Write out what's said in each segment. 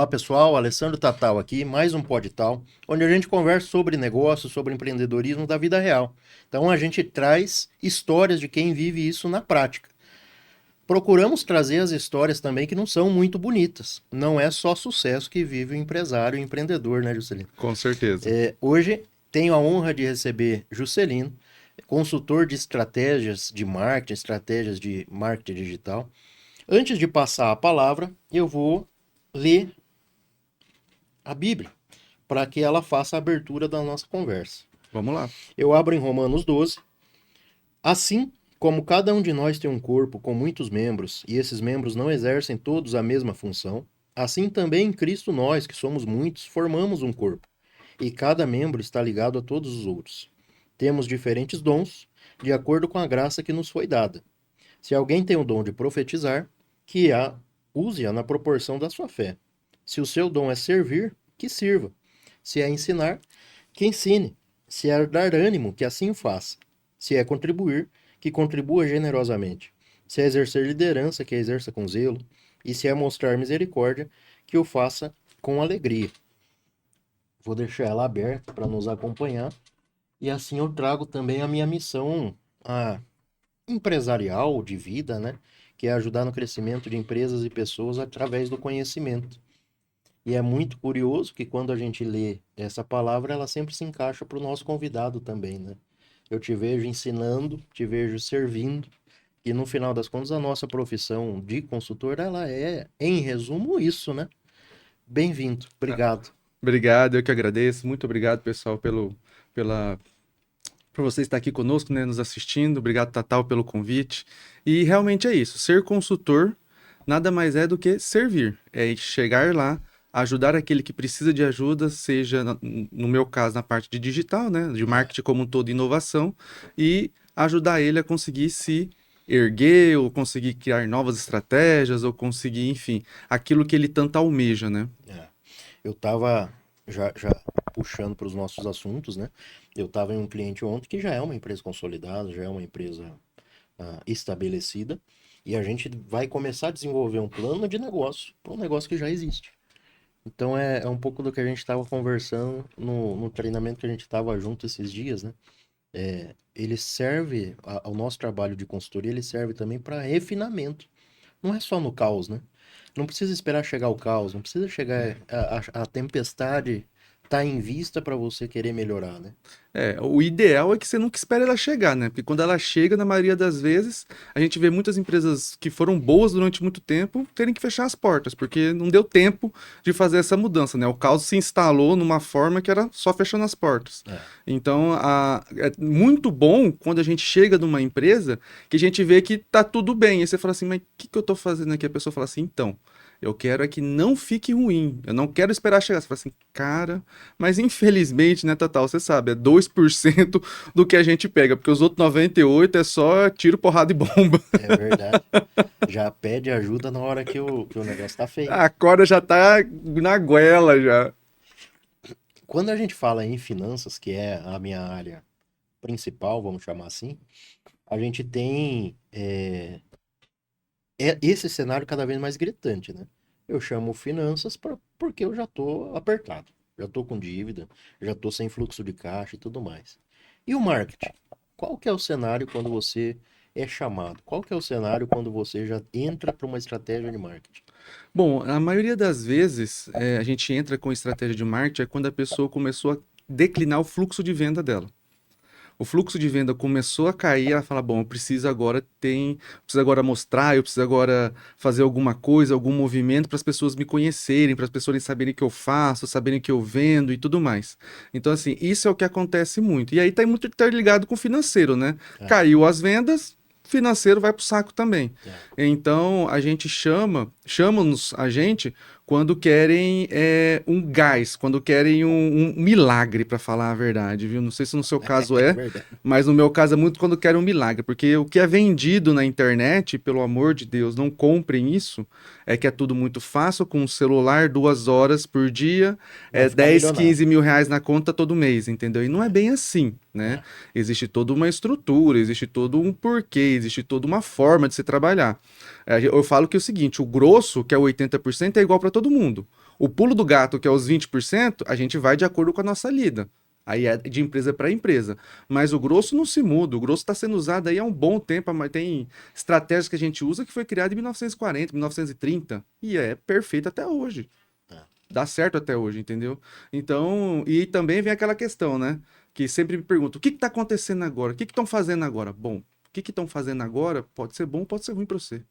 Olá pessoal, Alessandro Tatal aqui, mais um Podtal, onde a gente conversa sobre negócios, sobre empreendedorismo da vida real. Então a gente traz histórias de quem vive isso na prática. Procuramos trazer as histórias também que não são muito bonitas. Não é só sucesso que vive o empresário e o empreendedor, né, Juscelino? Com certeza. Hoje tenho a honra de receber Juscelino, consultor de estratégias de marketing digital. Antes de passar a palavra, eu vou ler a Bíblia, para que ela faça a abertura da nossa conversa. Vamos lá. Eu abro em Romanos 12. Assim como cada um de nós tem um corpo com muitos membros, e esses membros não exercem todos a mesma função, assim também em Cristo nós, que somos muitos, formamos um corpo, e cada membro está ligado a todos os outros. Temos diferentes dons, de acordo com a graça que nos foi dada. Se alguém tem o dom de profetizar, use-a na proporção da sua fé. Se o seu dom é servir, que sirva. Se é ensinar, que ensine. Se é dar ânimo, que assim o faça. Se é contribuir, que contribua generosamente. Se é exercer liderança, que a exerça com zelo. E se é mostrar misericórdia, que o faça com alegria. Vou deixar ela aberta para nos acompanhar. E assim eu trago também a minha missão empresarial de vida, né? Que é ajudar no crescimento de empresas e pessoas através do conhecimento. E é muito curioso que quando a gente lê essa palavra, ela sempre se encaixa para o nosso convidado também, né? Eu te vejo ensinando, te vejo servindo, e no final das contas, a nossa profissão de consultor, ela é, em resumo, isso, né? Bem-vindo, Ah, obrigado. Obrigado, eu que agradeço. Muito obrigado, pessoal, pela, por você estar aqui conosco, né, nos assistindo. Obrigado, Tatal, pelo convite. E realmente é isso. Ser consultor nada mais é do que servir. É chegar lá, ajudar aquele que precisa de ajuda, seja, no meu caso, na parte de digital, né, de marketing como um todo, inovação, e ajudar ele a conseguir se erguer, ou conseguir criar novas estratégias, ou conseguir, enfim, aquilo que ele tanto almeja, né? É. Eu estava já puxando para os nossos assuntos, né? Eu estava em um cliente ontem que já é uma empresa consolidada, já é uma empresa estabelecida, e a gente vai começar a desenvolver um plano de negócio para um negócio que já existe. Então é um pouco do que a gente estava conversando no treinamento que a gente estava junto esses dias, né? Ele serve, ao nosso trabalho de consultoria, ele serve também para refinamento. Não é só no caos, né? Não precisa esperar chegar o caos, não precisa chegar a tempestade tá em vista para você querer melhorar, né? O ideal é que você nunca espere ela chegar, né? Porque quando ela chega, na maioria das vezes, a gente vê muitas empresas que foram boas durante muito tempo terem que fechar as portas, porque não deu tempo de fazer essa mudança, né? O caos se instalou numa forma que era só fechando as portas. É, Então, é muito bom quando a gente chega numa empresa que a gente vê que tá tudo bem. E você fala assim, mas o que eu tô fazendo aqui? A pessoa fala assim, então, eu quero é que não fique ruim. Eu não quero esperar chegar. Você fala assim, cara, mas infelizmente, né, Tatal, você sabe, é 2% do que a gente pega, porque os outros 98% é só tiro, porrada e bomba. é verdade. Já pede ajuda na hora que o negócio tá feio. A corda já tá na goela já. Quando a gente fala em finanças, que é a minha área principal, vamos chamar assim, a gente tem esse cenário cada vez mais gritante, né? Eu chamo finanças porque eu já tô apertado, já tô com dívida, já tô sem fluxo de caixa e tudo mais. E o marketing? Qual que é o cenário quando você é chamado? Qual que é o cenário quando você já entra para uma estratégia de marketing? Bom, a maioria das vezes a gente entra com estratégia de marketing é quando a pessoa começou a declinar o fluxo de venda dela. O fluxo de venda começou a cair, ela fala, bom, preciso agora mostrar, eu preciso agora fazer alguma coisa, algum movimento para as pessoas me conhecerem, para as pessoas saberem o que eu faço, saberem o que eu vendo e tudo mais. Então, assim, isso é o que acontece muito. E aí tá muito interligado com o financeiro, né? É, Caiu as vendas, financeiro vai pro saco também. é, Então, a gente chamam-nos a gente quando querem um gás, quando querem um milagre, para falar a verdade, viu? Não sei se no seu caso é é, verdade. mas no meu caso é muito quando querem um milagre, porque o que é vendido na internet, pelo amor de Deus, não comprem isso, é que é tudo muito fácil, com um celular, 2 horas por dia, Vai ficar 10, milionário. 15 mil reais na conta todo mês, entendeu? E não é bem assim, né? É, Existe toda uma estrutura, existe todo um porquê, existe toda uma forma de se trabalhar. Eu falo que é o seguinte, o grosso, que é 80%, é igual para todo mundo. O pulo do gato, que é os 20%, a gente vai de acordo com a nossa lida. Aí é de empresa para empresa. Mas o grosso não se muda. O grosso está sendo usado aí há um bom tempo. Mas tem estratégias que a gente usa que foi criada em 1940, 1930. E é perfeito até hoje. É. Dá certo até hoje, entendeu? Então, e também vem aquela questão, né? Que sempre me perguntam, o que está acontecendo agora? O que estão fazendo agora? Bom, o que estão fazendo agora pode ser bom, pode ser ruim para você.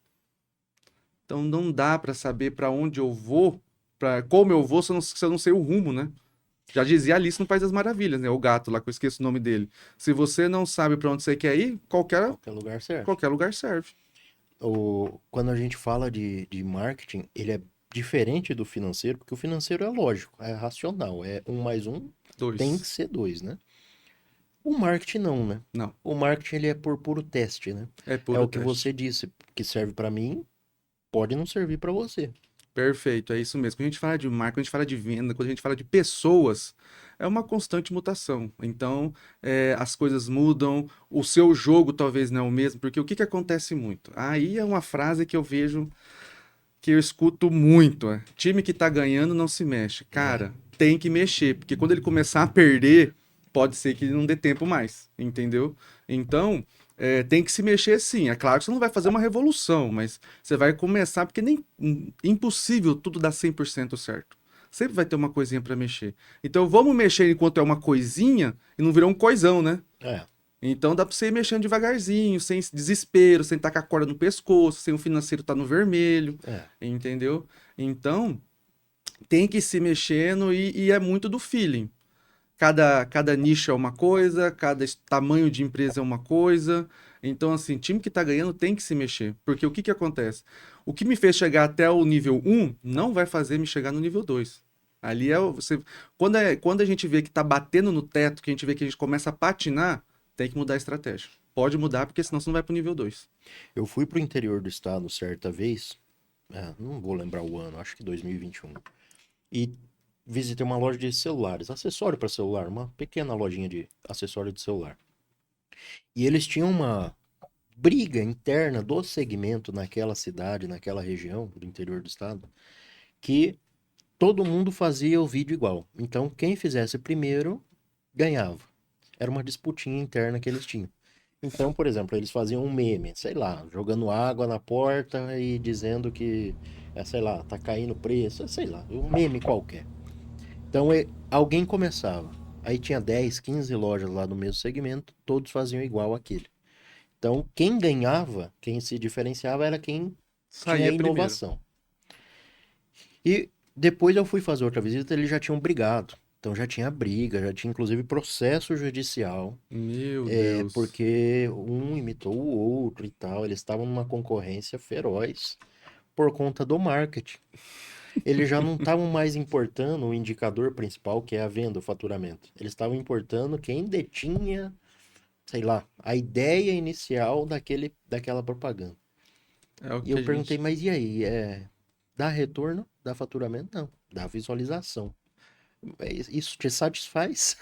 Então não dá para saber para onde eu vou, para como eu vou, se eu não sei o rumo, né? Já dizia Alice no País das Maravilhas, né? O gato lá, que eu esqueço o nome dele. Se você não sabe para onde você quer ir, Qualquer lugar serve. qualquer lugar serve. Quando a gente fala de marketing, ele é diferente do financeiro, porque o financeiro é lógico, é racional, é um mais um tem que Dois. ser dois, né? O marketing não, né? Não, O marketing ele é por puro teste, né? é É puro o que teste. você disse, que serve pra mim, pode não servir pra você. Perfeito, é isso mesmo. Quando a gente fala de marca, quando a gente fala de venda, quando a gente fala de pessoas, é uma constante mutação. Então, as coisas mudam, o seu jogo talvez não é o mesmo, porque o que que acontece muito? Aí é uma frase que eu vejo, que eu escuto muito, é, time que tá ganhando não se mexe. É, Cara, tem que mexer, porque quando ele começar a perder, pode ser que não dê tempo mais, entendeu? Então, tem que se mexer sim. É claro que você não vai fazer uma revolução, mas você vai começar, porque nem impossível tudo dar 100% certo. Sempre vai ter uma coisinha para mexer. Então, vamos mexer enquanto é uma coisinha e não virar um coisão, né? é, Então dá pra você ir mexendo devagarzinho, sem desespero, sem estar com a corda no pescoço, sem o financeiro estar no vermelho, é. entendeu? Então tem que ir se mexendo e é muito do feeling. Cada nicho é uma coisa, cada tamanho de empresa é uma coisa. Então, assim, time que tá ganhando tem que se mexer. Porque o que que acontece? O que me fez chegar até o nível 1 não vai fazer me chegar no nível 2. Ali quando a gente vê que tá batendo no teto, que a gente vê que a gente começa a patinar, tem que mudar a estratégia. Pode mudar, porque senão você não vai pro nível 2. Eu fui pro interior do estado certa vez, não vou lembrar o ano, acho que 2021, e visitei uma loja de celulares, acessório para celular, uma pequena lojinha de acessório de celular. E eles tinham uma briga interna do segmento naquela cidade, naquela região do interior do estado, que todo mundo fazia o vídeo igual. Então, quem fizesse primeiro ganhava. Era uma disputinha interna que eles tinham. Então, por exemplo, eles faziam um meme, sei lá, jogando água na porta e dizendo que, sei lá, tá caindo o preço, sei lá, um meme qualquer. Então, alguém começava. Aí tinha 10, 15 lojas lá no mesmo segmento, todos faziam igual aquele. Então, quem ganhava, quem se diferenciava era quem tinha Saía primeiro. inovação. E depois eu fui fazer outra visita, eles já tinham brigado. Então já tinha briga, já tinha inclusive processo judicial, Meu Deus. porque um imitou o outro e tal. Eles estavam numa concorrência feroz por conta do marketing. Eles já não estavam mais importando o indicador principal, que é a venda, o faturamento. Eles estavam importando quem detinha, sei lá, a ideia inicial daquela propaganda. É o E que eu a perguntei, gente. mas e aí? Dá retorno? Dá faturamento? Não. Dá visualização. Isso te satisfaz?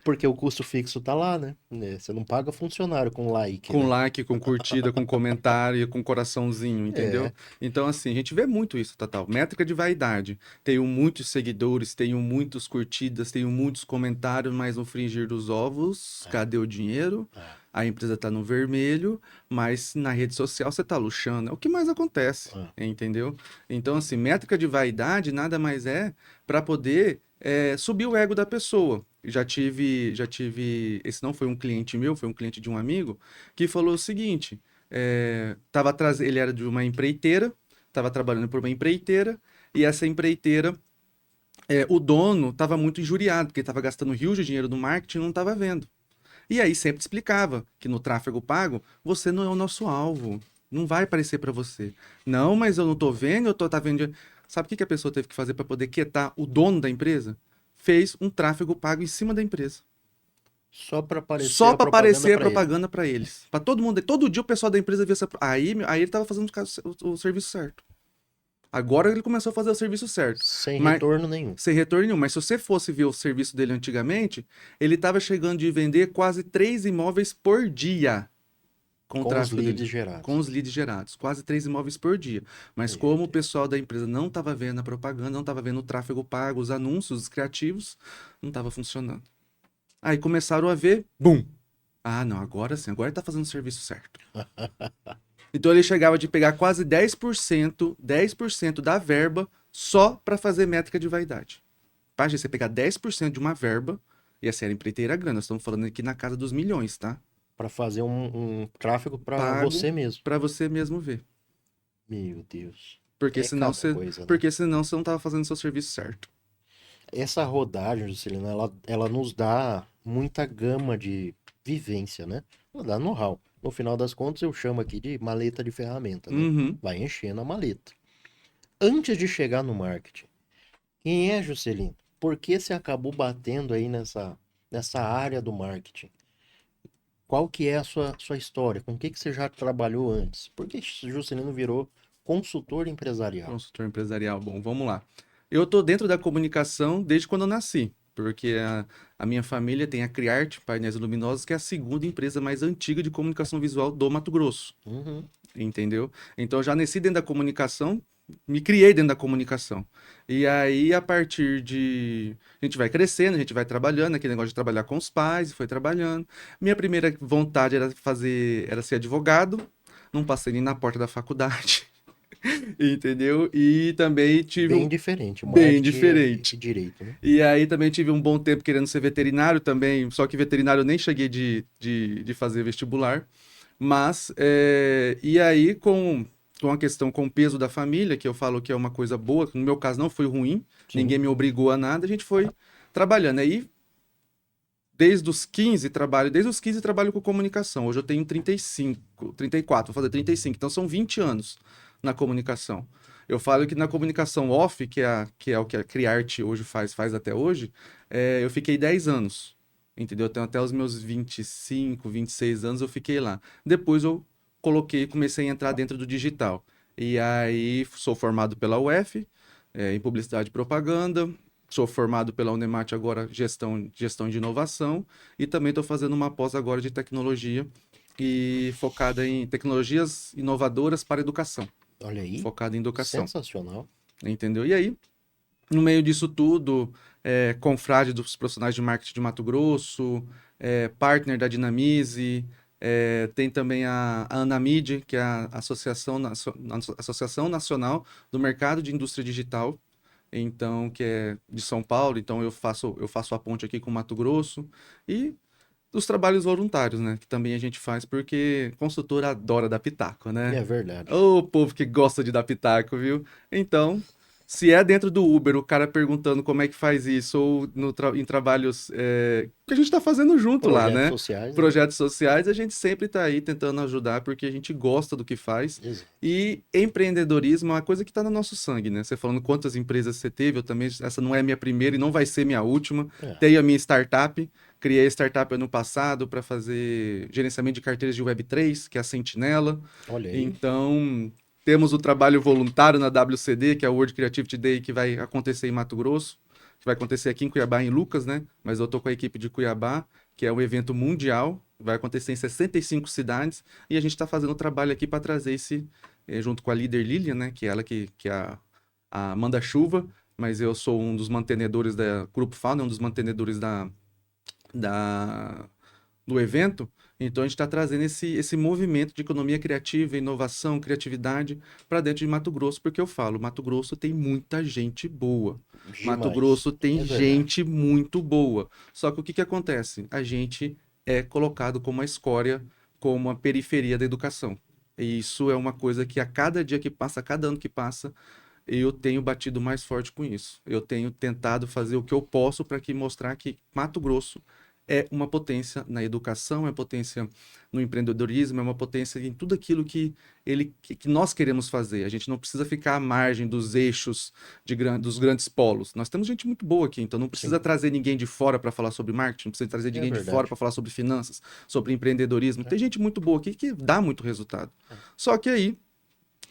Porque o custo fixo tá lá, né? Você não paga funcionário com like, Com né? like, com curtida, com comentário, com coraçãozinho, entendeu? É, Então, assim, a gente vê muito isso, Tatal. Métrica de vaidade. Tenho muitos seguidores, tenho muitas curtidas, tenho muitos comentários, mas no fringir dos ovos, é, cadê o dinheiro? é, A empresa tá no vermelho, mas na rede social você tá luxando. É o que mais acontece, é. entendeu? Então, assim, métrica de vaidade nada mais é para poder subir o ego da pessoa. Esse não foi um cliente meu, foi um cliente de um amigo, que falou o seguinte: ele era de uma empreiteira, estava trabalhando por uma empreiteira, e essa empreiteira, o dono estava muito injuriado, porque estava gastando rios de dinheiro no marketing e não estava vendo. E aí sempre explicava que no tráfego pago, você não é o nosso alvo, não vai aparecer para você. Não, mas eu não tô vendo, tá vendo. Sabe o que que a pessoa teve que fazer para poder quietar o dono da empresa? Fez um tráfego pago em cima da empresa. Só para aparecer Só a para propaganda aparecer a para ele. propaganda para eles. Para todo mundo. Todo dia o pessoal da empresa via essa. Aí ele tava fazendo o serviço certo. Agora ele começou a fazer o serviço certo. Sem Mas retorno nenhum. sem retorno nenhum. Mas se você fosse ver o serviço dele antigamente, ele estava chegando de vender quase 3 imóveis por dia. com o Com os tráfego leads dele, com gerados. os leads gerados, quase 3 imóveis por dia. Mas Meu como o Deus. pessoal da empresa não estava vendo a propaganda, não estava vendo o tráfego pago, os anúncios, os criativos, não estava funcionando. Aí começaram a ver, bum! Ah, não, agora sim, agora tá fazendo o serviço certo. Então ele chegava de pegar quase 10% da verba só para fazer métrica de vaidade. Página, você pegar 10% de uma verba, e essa era empreiteira grana, nós estamos falando aqui na casa dos milhões, tá? Para fazer um tráfego para Pago você mesmo. para você mesmo ver. Meu Deus. Porque É senão cada você, coisa, né? porque senão você não tava fazendo seu serviço certo. Essa rodagem, Juscelino, ela nos dá muita gama de vivência, né? Ela dá know-how. No final das contas, eu chamo aqui de maleta de ferramenta, né? Uhum. Vai enchendo a maleta. Antes de chegar no marketing, quem é Juscelino? Por que você acabou batendo aí nessa área do marketing? Qual que é a sua história? Com o que você já trabalhou antes? Por que Juscelino virou consultor empresarial? Consultor empresarial. Bom, vamos lá. Eu tô dentro da comunicação desde quando eu nasci. Porque a minha família tem a Criarte Painéis Luminosos, que é a segunda empresa mais antiga de comunicação visual do Mato Grosso. Uhum. Entendeu? Então eu já nasci dentro da comunicação, me criei dentro da comunicação. E aí, a partir de. A gente vai crescendo, a gente vai trabalhando, aquele negócio de trabalhar com os pais, foi trabalhando. Minha primeira vontade era ser advogado, não passei nem na porta da faculdade, entendeu? E também tive Bem um. diferente, Bem marketing e diferente. direito, né? E aí também tive um bom tempo querendo ser veterinário também, só que veterinário eu nem cheguei de fazer vestibular. Mas, e aí com a questão com o peso da família, que eu falo que é uma coisa boa, que no meu caso não foi ruim, ninguém Sim. me obrigou a nada, a gente foi trabalhando. Aí, desde os 15 trabalho com comunicação. Hoje eu tenho 35, 34, vou fazer 35, então são 20 anos na comunicação. Eu falo que na comunicação off, que é o que a Criarte hoje faz até hoje, eu fiquei 10 anos. Entendeu? Então, até os meus 25, 26 anos eu fiquei lá. Depois eu comecei a entrar dentro do digital. E aí sou formado pela UF, em publicidade e propaganda. Sou formado pela Unemate agora, gestão de inovação. E também estou fazendo uma pós agora de tecnologia e focada em tecnologias inovadoras para educação. Olha aí, Focada em educação. sensacional. Entendeu? E aí, no meio disso tudo, confrade dos profissionais de marketing de Mato Grosso, partner da Dinamize, tem também a Anamid, que é a Associação Nacional do Mercado de Indústria Digital, então, que é de São Paulo, então eu faço a ponte aqui com Mato Grosso, e os trabalhos voluntários, né, que também a gente faz, porque consultor adora dar pitaco, né? É verdade. Ô, povo que gosta de dar pitaco, viu? Então, se é dentro do Uber, o cara perguntando como é que faz isso, ou em trabalhos que a gente tá fazendo junto lá, Projetos né? sociais, né? Projetos sociais, a gente sempre tá aí tentando ajudar, porque a gente gosta do que faz. Exato. E empreendedorismo é uma coisa que tá no nosso sangue, né? Você falando quantas empresas você teve, eu também, essa não é a minha primeira e não vai ser minha última. É, Tenho a minha startup, criei a startup ano passado para fazer gerenciamento de carteiras de Web3, que é a Sentinela. olha aí. Então, temos o trabalho voluntário na WCD, que é o World Creativity Day, que vai acontecer em Mato Grosso, que vai acontecer aqui em Cuiabá, em Lucas, né? Mas eu tô com a equipe de Cuiabá, que é um evento mundial, vai acontecer em 65 cidades, e a gente está fazendo o trabalho aqui para trazer esse, junto com a líder Lilian, né? Que é ela que é a manda-chuva, mas eu sou um dos mantenedores da Grupo Fauna, um dos mantenedores da, do evento. Então a gente está trazendo esse movimento de economia criativa, inovação, criatividade para dentro de Mato Grosso, porque eu falo, Mato Grosso tem muita gente boa. Mato Demais. Grosso tem É verdade. gente muito boa. Só que o que acontece? A gente é colocado como a escória, como a periferia da educação. E isso é uma coisa que a cada dia que passa, a cada ano que passa, eu tenho batido mais forte com isso. Eu tenho tentado fazer o que eu posso para que mostrar que Mato Grosso é uma potência na educação, é potência no empreendedorismo, é uma potência em tudo aquilo que nós queremos fazer. A gente não precisa ficar à margem dos eixos dos grandes polos. Nós temos gente muito boa aqui, então não Sim, precisa trazer ninguém de fora para falar sobre marketing, não precisa trazer é ninguém de fora verdade. para falar sobre finanças, sobre empreendedorismo. É, Tem gente muito boa aqui que dá muito resultado. é. Só que aí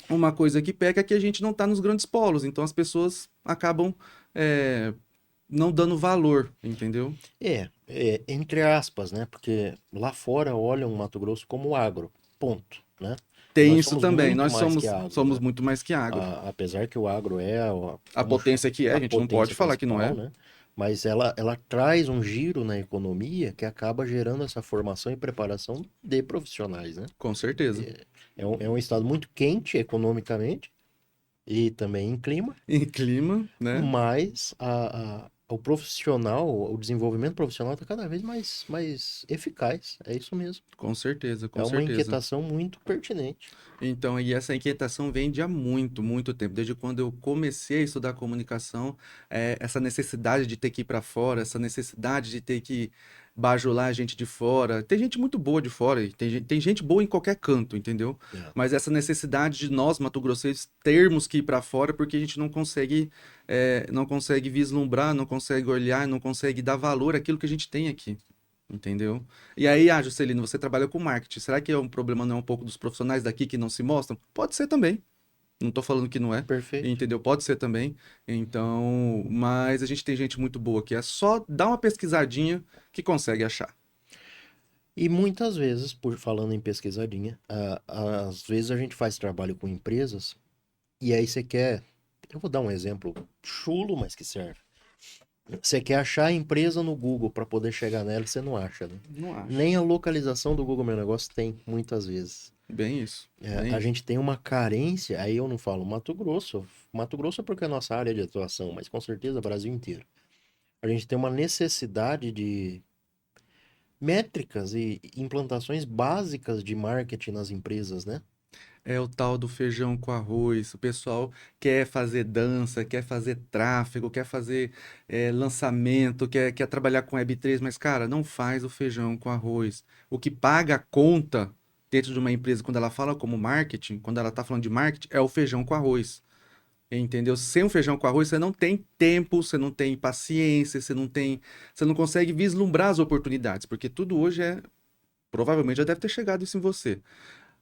uma coisa que pega é que a gente não está nos grandes polos, então as pessoas acabam é, não dando valor, entendeu? Entre aspas, né? Porque lá fora olham o Mato Grosso como agro. ponto, né? Tem Nós isso somos também. muito Nós mais que somos, agro, somos né? muito mais que agro. Apesar que o agro é A potência que é, a a gente não pode potência falar que não principal, é. né? Mas ela traz um giro na economia que acaba gerando essa formação e preparação de profissionais, né? Com certeza. É um estado muito quente economicamente e também em clima, Em clima, né? mas o profissional, o desenvolvimento profissional está cada vez mais eficaz. É isso mesmo. Com certeza, É com uma certeza. inquietação muito pertinente. Então, e essa inquietação vem de há muito, muito tempo. Desde quando eu comecei a estudar comunicação, essa necessidade de ter que ir para fora, essa necessidade de ter que bajular a gente de fora. Tem gente muito boa de fora, e tem gente boa em qualquer canto, entendeu? É. Mas essa necessidade de nós, mato-grossenses, termos que ir para fora porque a gente não consegue vislumbrar, não consegue olhar, não consegue dar valor àquilo que a gente tem aqui. Entendeu? E aí, Juscelino, você trabalha com marketing. Será que é um problema não é um pouco dos profissionais daqui que não se mostram? Pode ser também. Não tô falando que não é. Perfeito. Entendeu? Pode ser também. Então, mas a gente tem gente muito boa aqui. É só dar uma pesquisadinha que consegue achar. E muitas vezes, por falando em pesquisadinha, às vezes a gente faz trabalho com empresas e aí você quer, eu vou dar um exemplo chulo, mas que serve. Você quer achar a empresa no Google para poder chegar nela e você não acha, né? Não acho. Nem a localização do Google Meu Negócio tem, muitas vezes. Bem isso. É, Bem a isso. gente tem uma carência, aí eu não falo Mato Grosso. Mato Grosso é porque é a nossa área de atuação, mas com certeza Brasil inteiro. A gente tem uma necessidade de métricas e implantações básicas de marketing nas empresas, né? É o tal do feijão com arroz. O pessoal quer fazer dança, quer fazer tráfego, quer fazer lançamento, quer trabalhar com Web3, mas, cara, não faz o feijão com arroz. O que paga a conta dentro de uma empresa, quando ela fala como marketing, quando ela tá falando de marketing, é o feijão com arroz. Entendeu? Sem o feijão com arroz, você não tem tempo, você não tem paciência, você não consegue vislumbrar as oportunidades, porque tudo hoje provavelmente já deve ter chegado isso em você.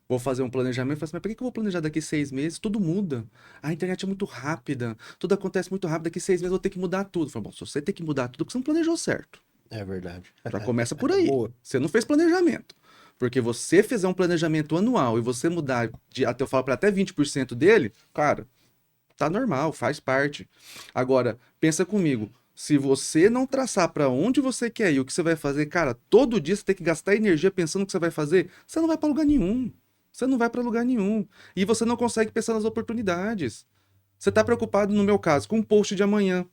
Vou fazer um planejamento, mas por que eu vou planejar daqui 6 meses? Tudo muda. A internet é muito rápida, tudo acontece muito rápido. Daqui 6 meses eu vou ter que mudar tudo. Falei, bom, se você tem que mudar tudo, porque você não planejou certo. É verdade. Já começa por aí. Boa. Você não fez planejamento. Porque você fizer um planejamento anual e você mudar até eu falo para até 20% dele, cara, tá normal, faz parte. Agora, pensa comigo. Se você não traçar para onde você quer ir, o que você vai fazer, cara, todo dia você tem que gastar energia pensando o que você vai fazer, você não vai para lugar nenhum. Você não vai para lugar nenhum. E você não consegue pensar nas oportunidades. Você está preocupado, no meu caso, com o post de amanhã,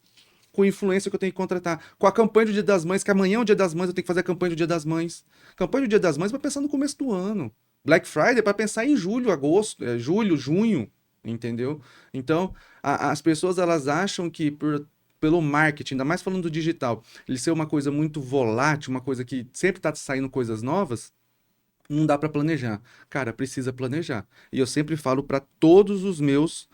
com a influência que eu tenho que contratar, com a campanha do Dia das Mães, que amanhã é o Dia das Mães, eu tenho que fazer a campanha do Dia das Mães. Campanha do Dia das Mães para pensar no começo do ano. Black Friday para pensar em julho, agosto, julho, junho, entendeu? Então, as pessoas elas acham que pelo marketing, ainda mais falando do digital, ele ser uma coisa muito volátil, uma coisa que sempre está saindo coisas novas, não dá para planejar. Cara, precisa planejar. E eu sempre falo para todos os meus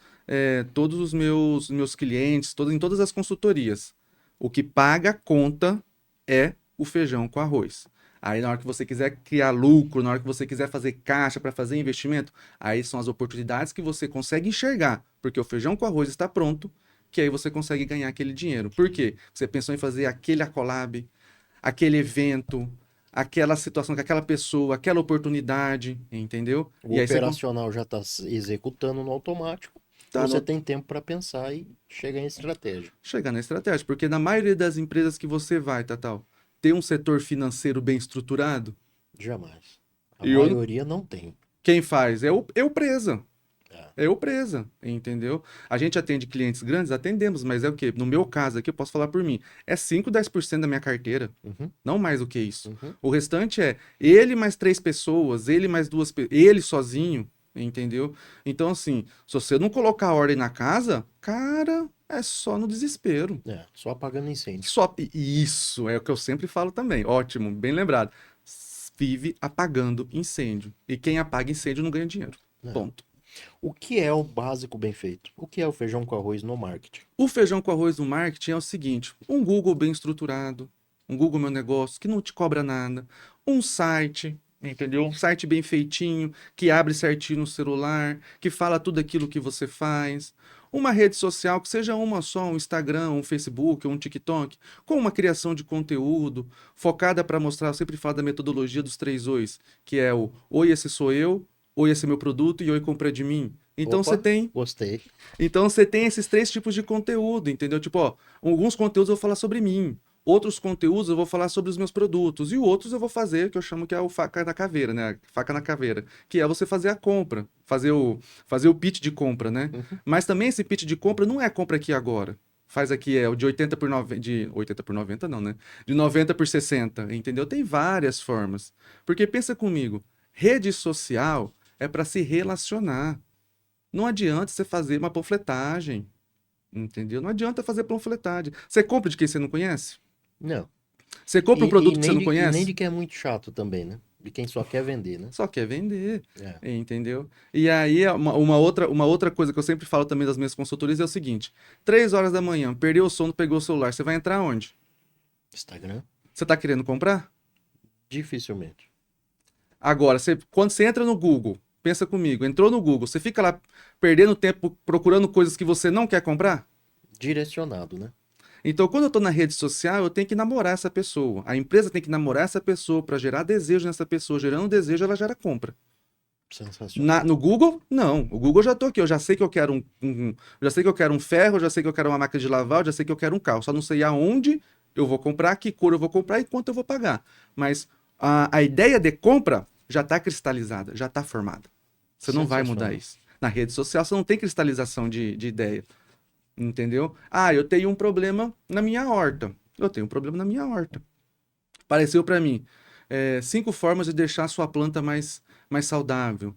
clientes, em todas as consultorias, o que paga a conta é o feijão com arroz. Aí na hora que você quiser criar lucro, na hora que você quiser fazer caixa para fazer investimento, aí são as oportunidades que você consegue enxergar, porque o feijão com arroz está pronto, que aí você consegue ganhar aquele dinheiro. Por quê? Você pensou em fazer aquele collab, aquele evento, aquela situação com aquela pessoa, aquela oportunidade, entendeu? O E aí você operacional já está executando no automático. tá Você no, tem tempo para pensar e chegar em estratégia. chegar na estratégia, porque na maioria das empresas que você vai, Tatal, tem um setor financeiro bem estruturado. Jamais. A E eu, maioria não tem. quem faz é eu presa. É. É eu presa, entendeu? A gente atende clientes grandes, atendemos, mas é o quê? No meu caso aqui, eu posso falar por mim, é 5, 10% da minha carteira, Uhum, não mais do que isso. uhum. O restante é ele mais 3 pessoas, ele mais 2 pessoas, ele sozinho, entendeu? Então, assim, se você não colocar ordem na casa, cara, é só no desespero. É, só apagando incêndio. Isso é o que eu sempre falo também. Ótimo, bem lembrado. Vive apagando incêndio. E quem apaga incêndio não ganha dinheiro. É. Ponto. O que é o básico bem feito? O que é o feijão com arroz no marketing? O feijão com arroz no marketing é o seguinte: um Google bem estruturado, um Google Meu Negócio que não te cobra nada, um site, Entendeu? Um site bem feitinho, que abre certinho no celular, que fala tudo aquilo que você faz. Uma rede social que seja uma só, um Instagram, um Facebook, um TikTok, com uma criação de conteúdo focada para mostrar, eu sempre falo da metodologia dos 3 Ois, que é o Oi, esse sou eu, Oi, esse é meu produto e Oi, compra de mim. Então você Opa, tem gostei. então você tem esses 3 tipos de conteúdo, entendeu? Tipo, ó, alguns conteúdos eu vou falar sobre mim, outros conteúdos eu vou falar sobre os meus produtos, e outros eu vou fazer, que eu chamo que é o faca na caveira, né? Faca na caveira, que é você fazer a compra, fazer o pitch de compra, né? Uhum. Mas também esse pitch de compra não é compra aqui agora. Faz aqui, é o de 80 por 90, de 80 por 90 não, né? De 90 por 60, entendeu? Tem várias formas. Porque pensa comigo, rede social é para se relacionar. Não adianta você fazer uma panfletagem, entendeu? Não adianta fazer panfletagem. Você compra de quem você não conhece? Não. Você compra um E produto que você nem não e nem conhece? de que é muito chato também, né? De quem só quer vender, né? Só quer vender, É. entendeu? E aí, uma outra coisa que eu sempre falo também das minhas consultorias é o seguinte: 3 horas da manhã, perdeu o sono, pegou o celular, você vai entrar onde? Instagram? Você tá querendo comprar? Dificilmente. Agora, quando você entra no Google, pensa comigo, entrou no Google, você fica lá perdendo tempo procurando coisas que você não quer comprar? Direcionado, né? Então, quando eu estou na rede social, eu tenho que namorar essa pessoa. A empresa tem que namorar essa pessoa para gerar desejo nessa pessoa. Gerando desejo, ela gera compra. Sensacional. No Google, não. O Google eu já estou aqui. Eu já sei que eu quero já sei que eu quero um ferro, eu já sei que eu quero uma máquina de lavar, eu já sei que eu quero um carro. Só não sei aonde eu vou comprar, que cor eu vou comprar e quanto eu vou pagar. Mas a ideia de compra já está cristalizada, já está formada. Você não vai mudar Sensacional. isso. Na rede social, você não tem cristalização de ideia. Entendeu? Ah, eu tenho um problema na minha horta. Eu tenho um problema na minha horta. Apareceu para mim 5 formas de deixar a sua planta mais saudável.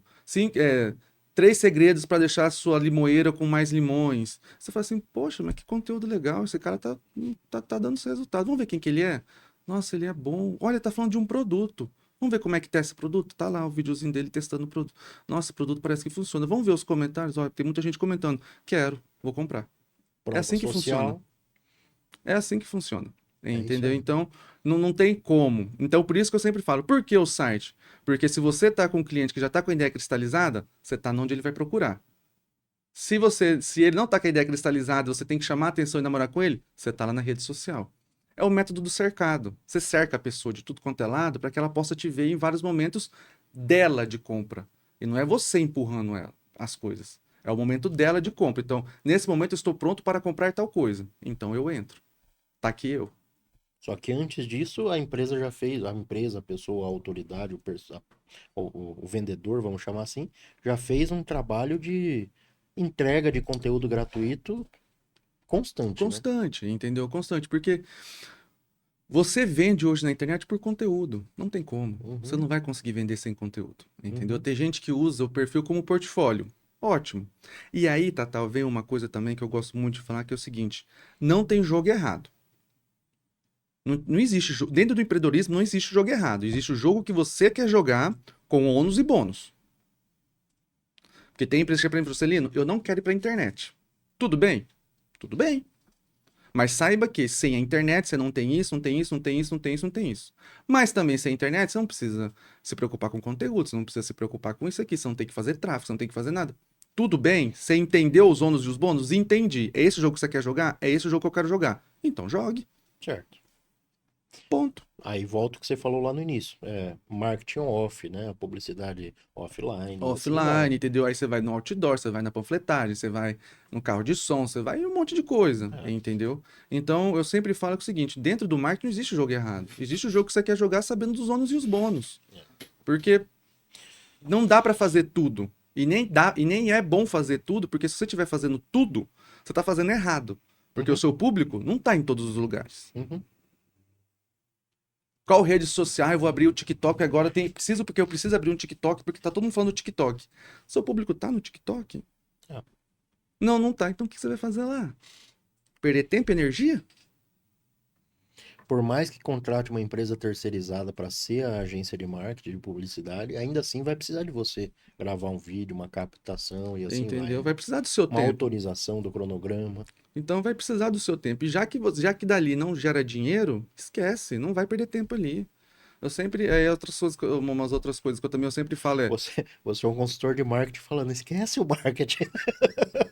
3 segredos para deixar a sua limoeira com mais limões. Você fala assim, poxa, mas que conteúdo legal. Esse cara tá dando esse resultado. Vamos ver quem que ele é? Nossa, ele é bom. Olha, tá falando de um produto. Vamos ver como é que tá esse produto? Tá lá o videozinho dele testando o produto. Nossa, esse produto parece que funciona. Vamos ver os comentários. Olha, tem muita gente comentando. Quero, vou comprar. É Prova assim que funciona. social. É assim que funciona. É isso Entendeu? aí. Então, não tem como. Então, por isso que eu sempre falo, por que o site? Porque se você está com um cliente que já está com a ideia cristalizada, você está onde ele vai procurar. Se ele não está com a ideia cristalizada, você tem que chamar a atenção e namorar com ele, você está lá na rede social. É o método do cercado. Você cerca a pessoa de tudo quanto é lado para que ela possa te ver em vários momentos dela de compra. E não é você empurrando ela, as coisas. É o momento dela de compra. Então, nesse momento eu estou pronto para comprar tal coisa. Então eu entro. Tá aqui eu. Só que antes disso, a empresa já fez, a empresa, a pessoa, a autoridade, o vendedor, vamos chamar assim, já fez um trabalho de entrega de conteúdo gratuito constante, né? Constante, entendeu? Constante. Porque você vende hoje na internet por conteúdo. Não tem como. Você Uhum, não vai conseguir vender sem conteúdo. Entendeu? uhum. Tem gente que usa o perfil como portfólio. Ótimo. E aí, Tatal, vem uma coisa também que eu gosto muito de falar, que é o seguinte: não tem jogo errado. Não existe. Dentro do empreendedorismo não existe jogo errado. Existe o jogo que você quer jogar com ônus e bônus. Porque tem empresa que chega pra mim, Celino, eu não quero ir pra internet. Tudo bem? Tudo bem. Mas saiba que sem a internet você não tem isso, não tem isso, não tem isso, não tem isso, não tem isso. Mas também sem a internet você não precisa se preocupar com conteúdo, você não precisa se preocupar com isso aqui, você não tem que fazer tráfego, você não tem que fazer nada. Tudo bem? Você entendeu os ônus e os bônus? Entendi. É esse o jogo que você quer jogar? É esse o jogo que eu quero jogar. Então jogue. Certo. Ponto. Aí volta o que você falou lá no início. É, marketing off, né? A publicidade offline e assim vai. Offline, entendeu? Aí você vai no outdoor, você vai na panfletagem, você vai no carro de som, você vai em um monte de coisa, É, entendeu? Então eu sempre falo o seguinte: dentro do marketing não existe jogo errado. Existe o jogo que você quer jogar sabendo dos ônus e os bônus. Porque não dá pra fazer tudo. E nem é bom fazer tudo, porque se você estiver fazendo tudo, você tá fazendo errado. Porque o uhum, seu público não tá em todos os lugares. uhum. Qual rede social? Eu vou abrir o TikTok agora. Porque eu preciso abrir um TikTok, porque tá todo mundo falando do TikTok. Seu público tá no TikTok? É. Não, não tá. Então o que você vai fazer lá? Perder tempo e energia? Por mais que contrate uma empresa terceirizada para ser a agência de marketing, de publicidade, ainda assim vai precisar de você gravar um vídeo, uma captação e assim vai, Entendeu? né? Vai precisar do seu Uma tempo. autorização do cronograma. Então vai precisar do seu tempo. E já que dali não gera dinheiro, esquece, não vai perder tempo ali. Eu sempre, aí outras coisas, umas outras coisas que eu também eu sempre falo é, Você é um consultor de marketing falando, esquece o marketing.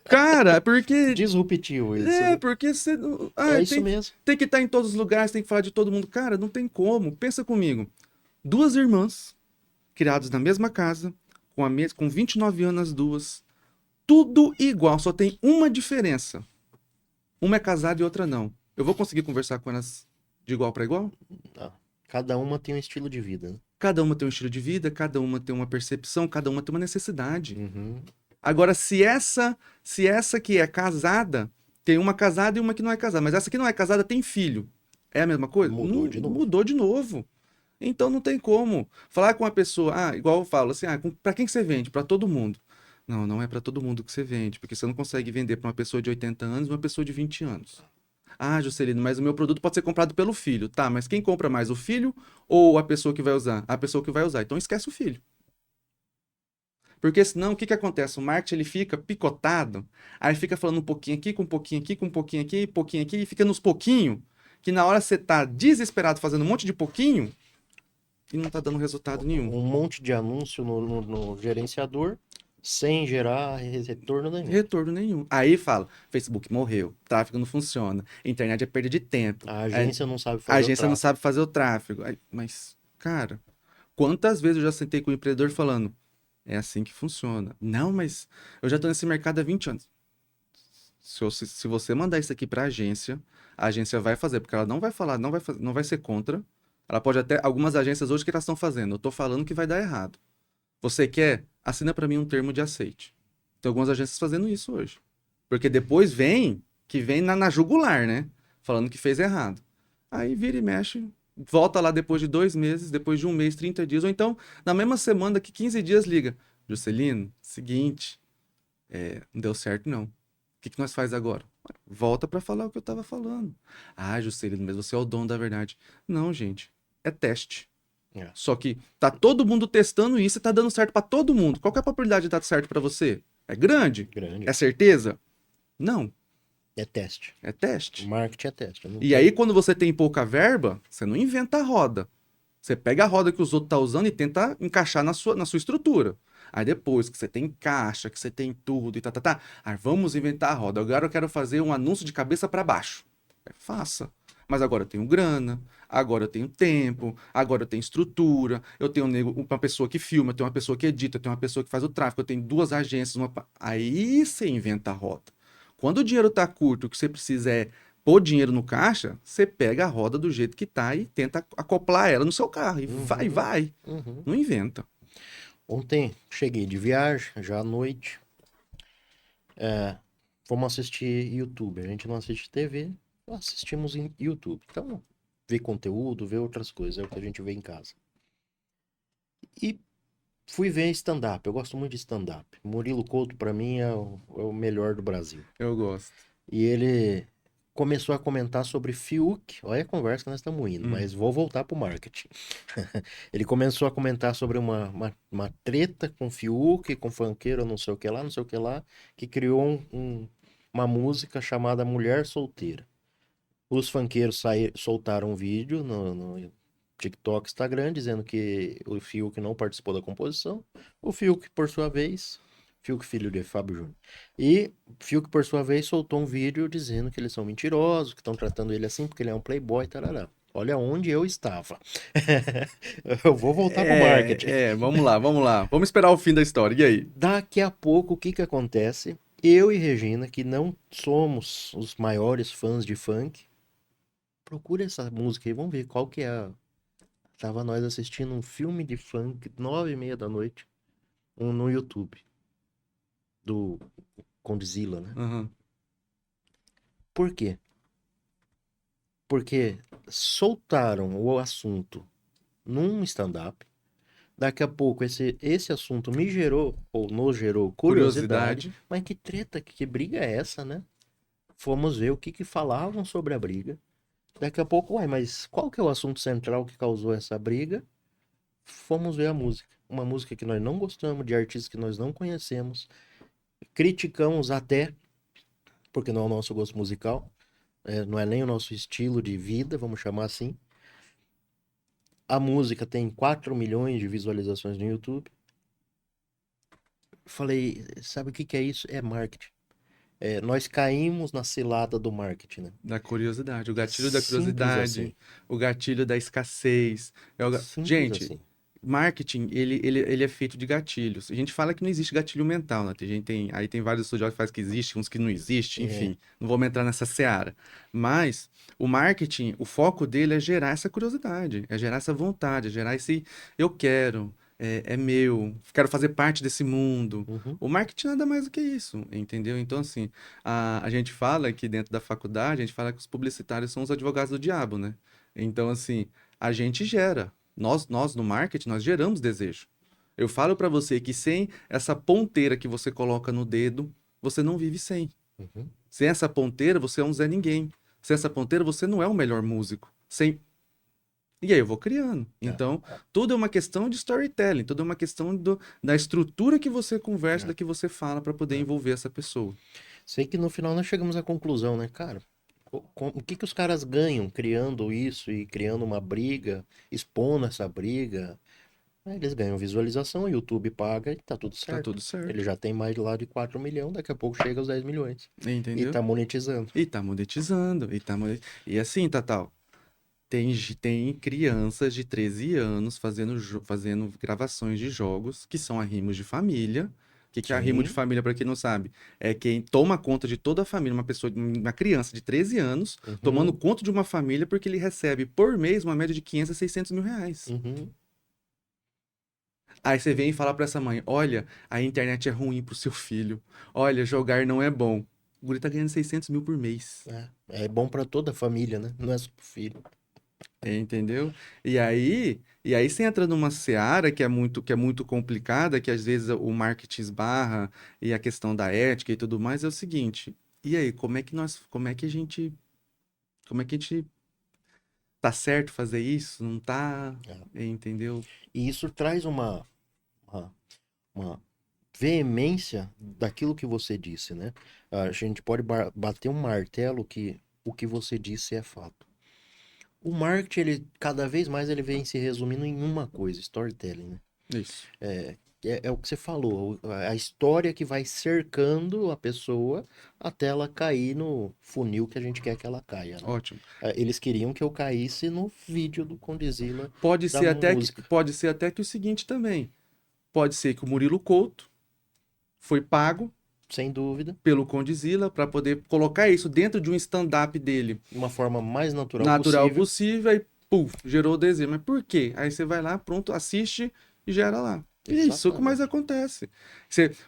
cara, porque Disruptivo isso, né? porque você, É isso tem, mesmo. tem que estar em todos os lugares, tem que falar de todo mundo. Cara, não tem como. Pensa comigo. Duas irmãs, criadas na mesma casa, com 29 anos as duas, tudo igual, só tem uma diferença. Uma é casada e outra não. Eu vou conseguir conversar com elas de igual para igual? Tá. Cada uma tem um estilo de vida, né? Cada uma tem um estilo de vida, cada uma tem uma percepção, cada uma tem uma necessidade. Uhum. Agora, se essa que é casada, tem uma casada e uma que não é casada, mas essa que não é casada tem filho. É a mesma coisa? Mudou Não, de novo. mudou de novo. Então não tem como. Falar com uma pessoa, igual eu falo assim, pra quem que você vende? Pra todo mundo. Não, não é pra todo mundo que você vende, porque você não consegue vender pra uma pessoa de 80 anos e uma pessoa de 20 anos. Ah, Juscelino, mas o meu produto pode ser comprado pelo filho. Tá, mas quem compra mais, o filho ou a pessoa que vai usar? A pessoa que vai usar. Então esquece o filho. Porque senão, o que que acontece? O marketing ele fica picotado, aí fica falando um pouquinho aqui, com um pouquinho aqui, com um pouquinho aqui, e fica nos pouquinho, que na hora você tá desesperado fazendo um monte de pouquinho e não tá dando resultado nenhum. Um monte de anúncio no gerenciador sem gerar retorno nenhum. Retorno nenhum. Aí fala, Facebook morreu, tráfego não funciona, internet é perda de tempo, A agência não sabe a fazer o agência não tráfego. sabe fazer o tráfego. Mas, cara, quantas vezes eu já sentei com o empreendedor falando, é assim que funciona. Não, mas eu já tô nesse mercado há 20 anos. Se você mandar isso aqui para a agência vai fazer, porque ela não vai falar, não vai ser contra. Ela pode até, algumas agências hoje que elas estão fazendo, eu tô falando que vai dar errado. Você quer? Assina para mim um termo de aceite. Tem algumas agências fazendo isso hoje. Porque depois vem na jugular, né? Falando que fez errado. Aí vira e mexe, volta lá depois de 2 meses, depois de um mês, 30 dias, ou então na mesma semana, que 15 dias, liga. Juscelino, seguinte, não deu certo não. O que nós faz agora? Volta para falar o que eu tava falando. Ah, Juscelino, mas você é o dono da verdade. Não, gente. É teste. É, Só que tá todo mundo testando isso e tá dando certo para todo mundo. Qual que é a probabilidade de dar certo para você? É grande? grande. É certeza? Não. É teste. É teste. Marketing é teste. Não E aí, tem. quando você tem pouca verba, você não inventa a roda. Você pega a roda que os outros estão usando e tenta encaixar na sua estrutura. Aí depois que você tem caixa, que você tem tudo e tá. Aí vamos inventar a roda. Agora eu quero fazer um anúncio de cabeça para baixo. Faça. Mas agora eu tenho grana, agora eu tenho tempo, agora eu tenho estrutura, eu tenho uma pessoa que filma, eu tenho uma pessoa que edita, eu tenho uma pessoa que faz o tráfego, eu tenho duas agências. Aí você inventa a roda. Quando o dinheiro tá curto, o que você precisa é pôr dinheiro no caixa, você pega a roda do jeito que tá e tenta acoplar ela no seu carro. E vai, Uhum, vai. uhum. Não inventa. Ontem cheguei de viagem, já à noite. Fomos assistir YouTube. A gente não assiste TV, assistimos em YouTube. Então, ver conteúdo, ver outras coisas, é o que a gente vê em casa. E fui ver stand-up. Eu gosto muito de stand-up. Murilo Couto, pra mim, é o melhor do Brasil. Eu gosto. E ele começou a comentar sobre Fiuk. Olha a conversa que nós estamos indo, Hum. mas vou voltar pro marketing. Ele começou a comentar sobre uma treta com Fiuk, com funkeiro, não sei o que lá, não sei o que lá, que criou uma música chamada Mulher Solteira. Os funkeiros soltaram um vídeo no TikTok, Instagram, dizendo que o Fiuk não participou da composição. O Fiuk, por sua vez, Fiuk, filho de Fábio Júnior. E Fiuk, por sua vez, soltou um vídeo dizendo que eles são mentirosos, que estão tratando ele assim porque ele é um playboy, tarará. Olha onde eu estava. Eu vou voltar pro marketing. Vamos lá, vamos lá. Vamos esperar o fim da história. E aí? Daqui a pouco, o que que acontece? Eu e Regina, que não somos os maiores fãs de funk, procura essa música aí, vamos ver qual que é Tava nós assistindo um filme de funk, 9h30 da noite, no YouTube, do Condzilla, né? Aham. Por quê? Porque soltaram o assunto num stand-up. Daqui a pouco esse assunto me gerou, ou nos gerou curiosidade. Curiosidade. Mas que treta, que briga é essa, né? Fomos ver o que que falavam sobre a briga. Daqui a pouco, uai, mas qual que é o assunto central que causou essa briga? Fomos ver a música. Uma música que nós não gostamos, de artistas que nós não conhecemos. Criticamos até, porque não é o nosso gosto musical, não é nem o nosso estilo de vida, vamos chamar assim. A música tem 4 milhões de visualizações no YouTube. Falei, sabe o que que é isso? É marketing. Nós caímos na cilada do marketing, né? Da curiosidade, o É gatilho da simples curiosidade, assim. o gatilho da escassez. Simples Gente, assim. marketing, ele é feito de gatilhos. A gente fala que não existe gatilho mental, né? Aí tem vários estudiosos que fazem que existe, uns que não existe, É. enfim. Não vamos entrar nessa seara. Mas o marketing, o foco dele é gerar essa curiosidade, é gerar essa vontade, é gerar esse eu quero, é meu, quero fazer parte desse mundo. Uhum. O marketing nada mais do que isso, entendeu? Então, assim, a gente fala que dentro da faculdade, a gente fala que os publicitários são os advogados do diabo, né? Então, assim, a gente gera. Nós no marketing, nós geramos desejo. Eu falo para você que sem essa ponteira que você coloca no dedo, você não vive sem. Uhum. Sem essa ponteira, você é um Zé Ninguém. Sem essa ponteira, você não é o melhor músico. Sem... E aí eu vou criando. É, Então, tudo é uma questão de storytelling, tudo é uma questão da estrutura que você conversa, é, da que você fala para poder é. envolver essa pessoa. Sei que no final nós chegamos à conclusão, né, cara? O que que os caras ganham criando isso e criando uma briga, expondo essa briga? Eles ganham visualização, o YouTube paga e tá tudo Tá certo. tudo certo. Ele já tem mais lá de 4 milhões, daqui a pouco chega aos 10 milhões. E Entendeu? tá monetizando. E tá monetizando, e assim, Tatal, tem crianças de 13 anos fazendo gravações de jogos que são arrimos de família. O que é arrimo de Sim. família, para quem não sabe? É quem toma conta de toda a família, uma criança de 13 anos, tomando Uhum. conta de uma família porque ele recebe por mês uma média de 500 a 600 mil reais. Uhum. Aí você vem e fala para essa mãe: olha, a internet é ruim pro seu filho. Olha, jogar não é bom. O guri tá ganhando 600 mil por mês. É bom pra toda a família, né? Não é só pro filho. Entendeu? E aí você entra numa seara que é muito complicada, que às vezes o marketing esbarra e a questão da ética e tudo mais é o seguinte: e aí, como é que a gente tá certo fazer isso? Não tá? É. Entendeu? E isso traz uma, uma veemência daquilo que você disse, né? A gente pode bater um martelo que o que você disse é fato. O marketing, ele cada vez mais ele vem se resumindo em uma coisa, storytelling, né? Isso. É o que você falou, a história que vai cercando a pessoa até ela cair no funil que a gente quer que ela caia, né? Ótimo. Eles queriam que eu caísse no vídeo do Condzilla Pode da ser até que, música, pode ser até que o seguinte também. Pode ser que o Murilo Couto foi pago sem dúvida, pelo Condzilla para poder colocar isso dentro de um stand-up dele de uma forma mais natural natural possível. possível, aí, puf, gerou o desejo. Mas por quê? Aí você vai lá, pronto, assiste e gera lá. E é isso que mais Exatamente. acontece.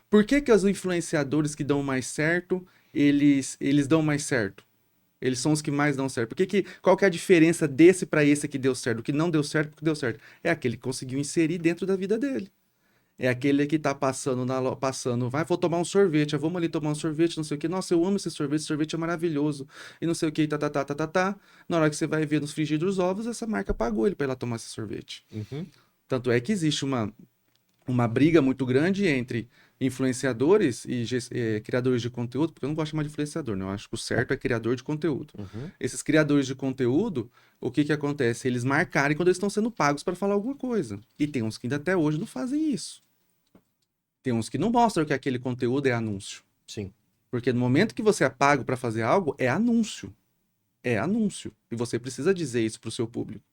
Por que que os influenciadores que dão mais certo, eles dão mais certo? Eles são os que mais dão certo. Qual que é a diferença desse para esse que deu certo? O que não deu certo, porque deu certo. É aquele que conseguiu inserir dentro da vida dele. É aquele que tá passando, vai, vou tomar um sorvete, vamos ali tomar um sorvete, não sei o que. Nossa, eu amo esse sorvete é maravilhoso. E não sei o que, tá, tá, tá, tá, tá, tá. Na hora que você vai ver nos frigir dos ovos, essa marca pagou ele pra ir lá tomar esse sorvete. Uhum. Tanto é que existe uma briga muito grande entre influenciadores e criadores de conteúdo, porque eu não gosto de chamar de influenciador, né? Eu acho que o certo é criador de conteúdo. Uhum. Esses criadores de conteúdo, o que que acontece? Eles marcarem quando eles estão sendo pagos para falar alguma coisa. E tem uns que ainda até hoje não fazem isso. Tem uns que não mostram que aquele conteúdo é anúncio. Sim. Porque no momento que você é pago para fazer algo, é anúncio. É anúncio. E você precisa dizer isso para o seu público.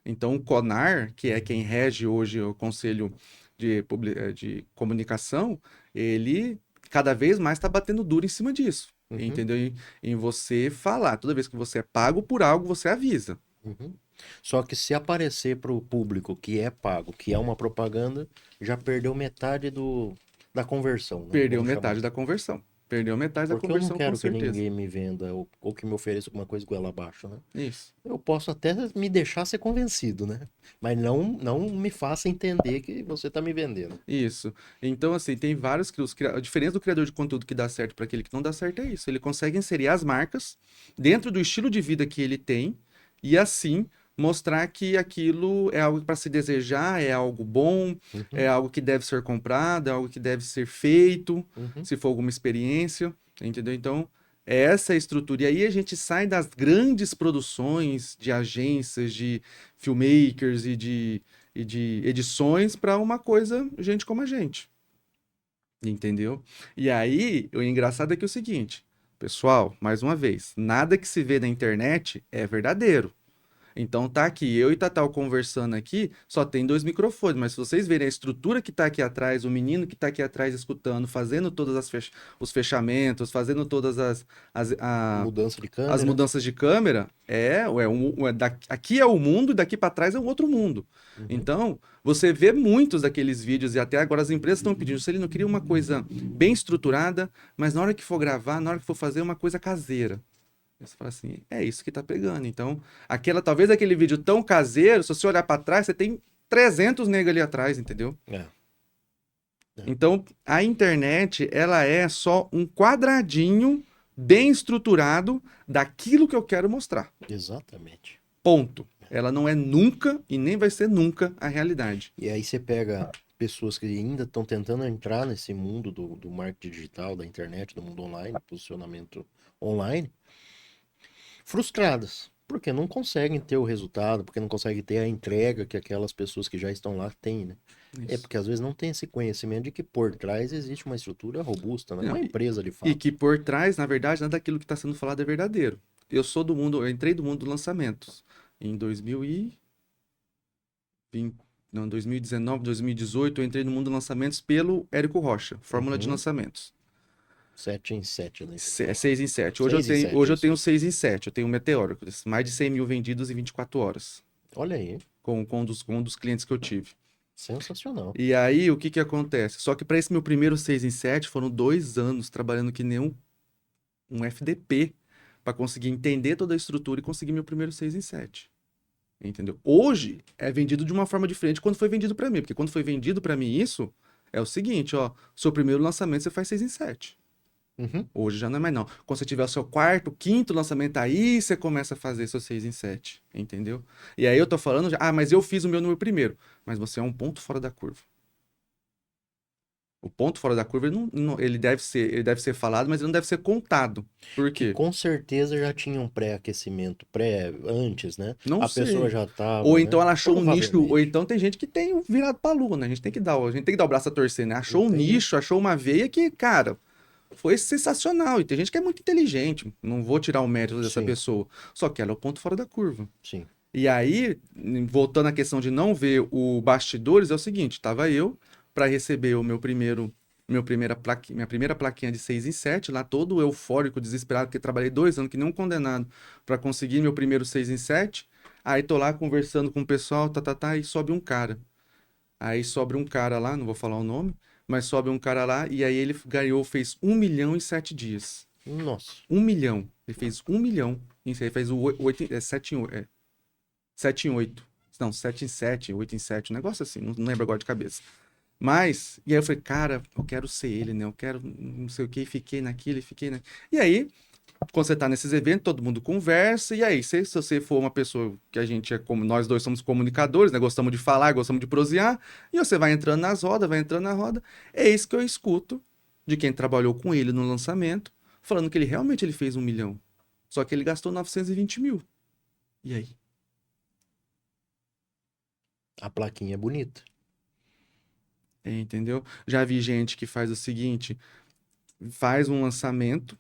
Então, o CONAR, que é quem rege hoje o Conselho de Comunicação, ele cada vez mais está batendo duro em cima disso. Uhum. Entendeu? Em você falar. Toda vez que você é pago por algo, você avisa. Uhum. Só que se aparecer para o público que é pago, que é uma propaganda, já perdeu metade da conversão, né? Perdeu Vamos chamar. metade da conversão. Perdeu metade da Porque eu não conversão, com quero que certeza. ninguém me venda ou que me ofereça alguma coisa goela abaixo, né? Isso. Eu posso até me deixar ser convencido, né? Mas não me faça entender que você está me vendendo. Isso. Então, assim, tem vários. A diferença do criador de conteúdo que dá certo para aquele que não dá certo é isso. Ele consegue inserir as marcas dentro do estilo de vida que ele tem e, assim, mostrar que aquilo é algo para se desejar, é algo bom, é Uhum. algo que deve ser comprado, é algo que deve ser feito, Uhum. se for alguma experiência, entendeu? Então, Essa é a estrutura. E aí a gente sai das grandes produções de agências, de filmmakers e de edições para uma coisa, gente como a gente. Entendeu? E aí, o engraçado é que é o seguinte, pessoal, mais uma vez, nada que se vê na internet é verdadeiro. Então tá aqui, eu e Tatal conversando aqui, só tem dois microfones, mas se vocês verem a estrutura que tá aqui atrás, o menino que tá aqui atrás escutando, fazendo todas os fechamentos, fazendo todas as, a- Mudança de as câmera. mudanças de câmera, aqui é o mundo e daqui para trás é um outro mundo. Uhum. Então, você vê muitos daqueles vídeos e até agora as empresas estão pedindo, se ele não queria uma coisa bem estruturada, mas na hora que for gravar, na hora que for fazer uma coisa caseira. Aí você fala assim, é isso que tá pegando. Então, talvez aquele vídeo tão caseiro, se você olhar para trás, você tem 300 negros ali atrás, entendeu? É, é, Então, a internet, ela é só um quadradinho bem estruturado daquilo que eu quero mostrar. exatamente. Ponto. Ela não é nunca e nem vai ser nunca a realidade. E aí você pega pessoas que ainda estão tentando entrar nesse mundo do marketing digital, da internet, do mundo online, posicionamento online, frustradas, porque não conseguem ter o resultado, porque não conseguem ter a entrega que aquelas pessoas que já estão lá têm, né? É Isso. porque às vezes não tem esse conhecimento de que por trás existe uma estrutura robusta, né? Não, Uma empresa de e fato. que por trás, na verdade, nada daquilo que está sendo falado é verdadeiro. Eu entrei do mundo dos lançamentos em 2020, não, 2019, 2018, eu entrei no mundo dos lançamentos pelo Érico Rocha, Fórmula de Uhum. Lançamentos. 7 em 7, né? É 6 em 7. 6 em 7, Hoje eu isso. tenho 6 em 7. Eu tenho um Meteoro, mais de 100 mil vendidos em 24 horas, Olha aí, com um dos clientes que eu tive. sensacional. E aí, o que que acontece? Só que para esse meu primeiro 6 em 7 foram 2 anos trabalhando que nem um FDP para conseguir entender toda a estrutura e conseguir meu primeiro 6 em 7. Entendeu? Hoje é vendido de uma forma diferente quando foi vendido para mim, porque quando foi vendido para mim isso, é o seguinte, ó, seu primeiro lançamento você faz 6 em 7. Uhum. Hoje já não é mais não. Quando você tiver o seu quarto, quinto lançamento, aí você começa a fazer seu 6 em 7, entendeu? E aí eu tô falando, mas eu fiz o meu no meu primeiro. Mas você é um ponto fora da curva. O ponto fora da curva, ele deve ser falado, mas ele não deve ser contado. Por Que quê? com certeza já tinha um pré-aquecimento, antes, né? Não A pessoa sei. já Ou estava, então né? ela achou um nicho, ou Provavelmente. então tem gente que tem virado pra lua, né? A gente tem que dar o braço a torcer, né? Não Achou um tem. nicho, achou uma veia que, cara, foi sensacional. E tem gente que é muito inteligente. Não vou tirar o mérito dessa Sim, pessoa. Só que ela é o ponto fora da curva. sim. E aí, voltando à questão de não ver o bastidores, é o seguinte, tava eu para receber o minha primeira plaquinha de 6 em 7 lá todo eufórico, desesperado, porque trabalhei 2 anos que nem um condenado para conseguir meu primeiro 6 em 7. Aí tô lá conversando com o pessoal, e sobe um cara. Aí sobe um cara lá, não vou falar o nome, mas sobe um cara lá e aí ele ganhou, fez 1 milhão em 7 dias. Nossa. 1 milhão. Ele fez 1 milhão. Ele fez o 7 em 8. 7 em 8. Não, 7 em 7, 8 em 7, um negócio assim, não lembro agora de cabeça. Mas, e aí eu falei, cara, eu quero ser ele, né? Eu quero não sei o que, e fiquei naquilo, e fiquei naquilo. E aí, quando você tá nesses eventos, todo mundo conversa, e aí, se você for uma pessoa que a gente é como, nós dois somos comunicadores, né? Gostamos de falar, gostamos de prosear, e você vai entrando nas rodas, vai entrando na roda, é isso que eu escuto de quem trabalhou com ele no lançamento, falando que ele fez 1 milhão. Só que ele gastou 920 mil. E aí? A plaquinha é bonita. Entendeu? Já vi gente que faz o seguinte, faz um lançamento,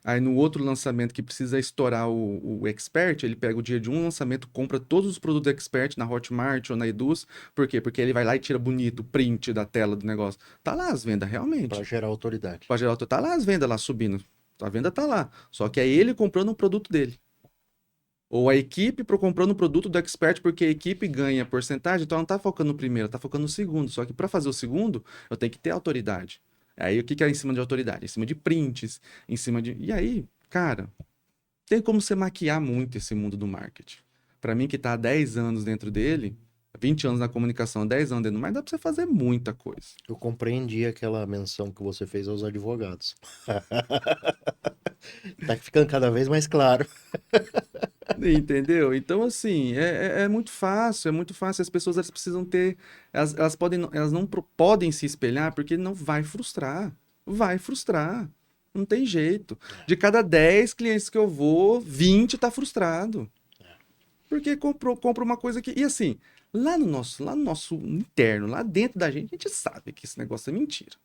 aí no outro lançamento que precisa estourar o Expert, ele pega o dia de um lançamento, compra todos os produtos Expert na Hotmart ou na Eduz. Por quê? Porque ele vai lá e tira bonito o print da tela do negócio. Tá lá as vendas, Para realmente. gerar autoridade. Pra geral, tá lá as vendas lá subindo. A venda tá lá. Só que é ele comprando um produto dele. Ou a equipe comprando o produto do expert, porque a equipe ganha porcentagem, então ela não tá focando no primeiro, tá focando no segundo. Só que para fazer o segundo, eu tenho que ter autoridade. Aí o que que é em cima de autoridade? Em cima de prints, em cima de. E aí, cara, tem como você maquiar muito esse mundo do marketing. Para mim, que tá há 10 anos dentro dele, 20 anos na comunicação, 10 anos dentro, mas dá para você fazer muita coisa. Eu compreendi aquela menção que você fez aos advogados. Tá ficando cada vez mais claro. Entendeu? Então, assim, é muito fácil, é muito fácil. As pessoas elas precisam ter. Elas podem, elas não podem se espelhar porque não vai frustrar. Vai frustrar. Não tem jeito. De cada 10 clientes que eu vou, 20 tá frustrado. Porque compra uma coisa que... E assim, lá no nosso interno, lá dentro da gente, a gente sabe que esse negócio é mentira.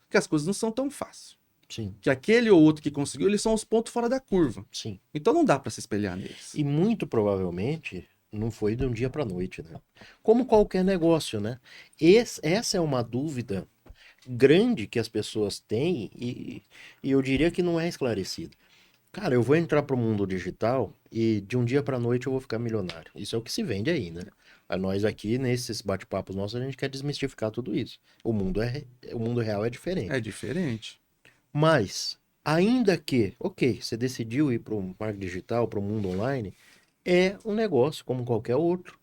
Que as coisas não são tão fáceis. Sim, Que aquele ou outro que conseguiu, eles são os pontos fora da curva. sim. Então não dá pra se espelhar neles. E muito provavelmente não foi de um dia para noite, né? Como qualquer negócio, né? Essa é uma dúvida grande que as pessoas têm e eu diria que não é esclarecida. Cara, eu vou entrar para o mundo digital e de um dia para noite eu vou ficar milionário. Isso é o que se vende aí, né? A nós aqui, nesses bate-papos nossos, a gente quer desmistificar tudo isso. O mundo real é diferente. É diferente. Mas, ainda que, ok, você decidiu ir para o marketing digital, para o mundo online, é um negócio como qualquer outro.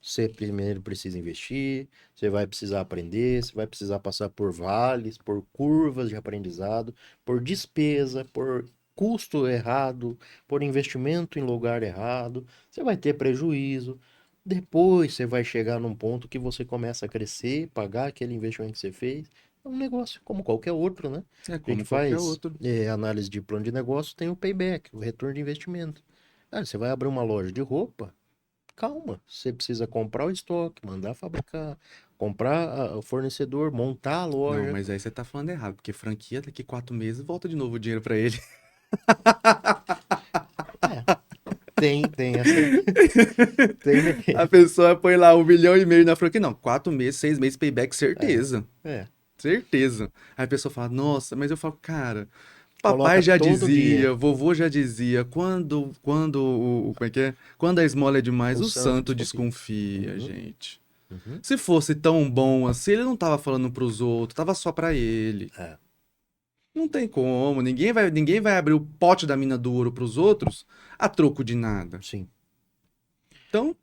Você primeiro precisa investir, você vai precisar aprender, você vai precisar passar por vales, por curvas de aprendizado, por despesa, por custo errado, por investimento em lugar errado. Você vai ter prejuízo. Depois você vai chegar num ponto que você começa a crescer, pagar aquele investimento que você fez. É um negócio como qualquer outro, né? É A gente como qualquer faz outro. análise de plano de negócio, tem o payback, o retorno de investimento. Cara, você vai abrir uma loja de roupa, calma. Você precisa comprar o estoque, mandar fabricar, comprar o fornecedor, montar a Não, loja. mas aí você tá falando errado, porque franquia daqui 4 meses volta de novo o dinheiro pra ele. É, tem essa. Tem, A pessoa põe lá 1,5 milhão na franquia. Não, 4 meses, 6 meses payback, certeza. é. Certeza. Aí a pessoa fala, nossa, mas eu falo, cara, papai Coloca já todo o dizia, dinheiro. vovô já dizia, como é que é? Quando a esmola é demais, O o santo santo desconfia. desconfia, Uhum, gente. uhum. Se fosse tão bom assim, ele não tava falando pros outros, tava só pra ele. É, Não tem como, ninguém vai abrir o pote da mina do ouro pros outros a troco de nada. sim. Então,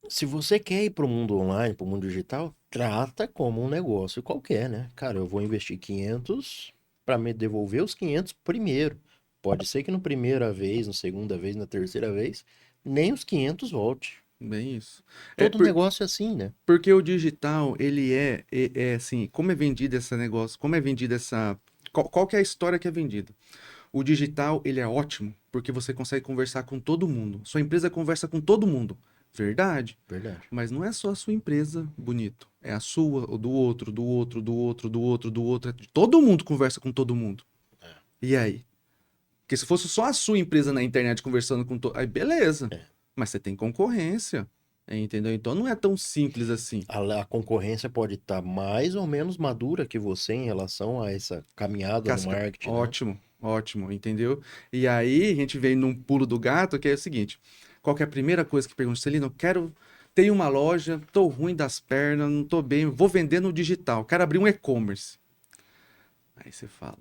Se você quer ir para o mundo online, para o mundo digital, trata como um negócio qualquer, né? Cara, eu vou investir 500 para me devolver os 500 primeiro. Pode ser que na primeira vez, na segunda vez, na terceira vez, nem os 500 volte. bem isso. É, Todo negócio é assim, né? porque o digital, ele é assim, como é vendido esse negócio, como é vendida essa... Qual que é a história que é vendida? O digital, ele é ótimo, porque você consegue conversar com todo mundo. Sua empresa conversa com todo mundo. Verdade. Verdade. Mas não é só a sua empresa, bonito. É a sua, o do outro, do outro, do outro, do outro, do outro. Todo mundo conversa com todo mundo. E aí? Porque se fosse só a sua empresa na internet conversando com todo... Aí beleza. É. Mas você tem concorrência. Entendeu? Então não é tão simples assim. A concorrência pode estar mais ou menos madura que você em relação a essa caminhada no Casca... marketing, né? Ótimo, ótimo, entendeu? E aí a gente vem num pulo do gato, que é o seguinte: qual que é a primeira coisa que pergunta, Celino? Eu quero. Tenho uma loja, tô ruim das pernas, não tô bem, vou vender no digital, quero abrir um e-commerce. Aí você fala,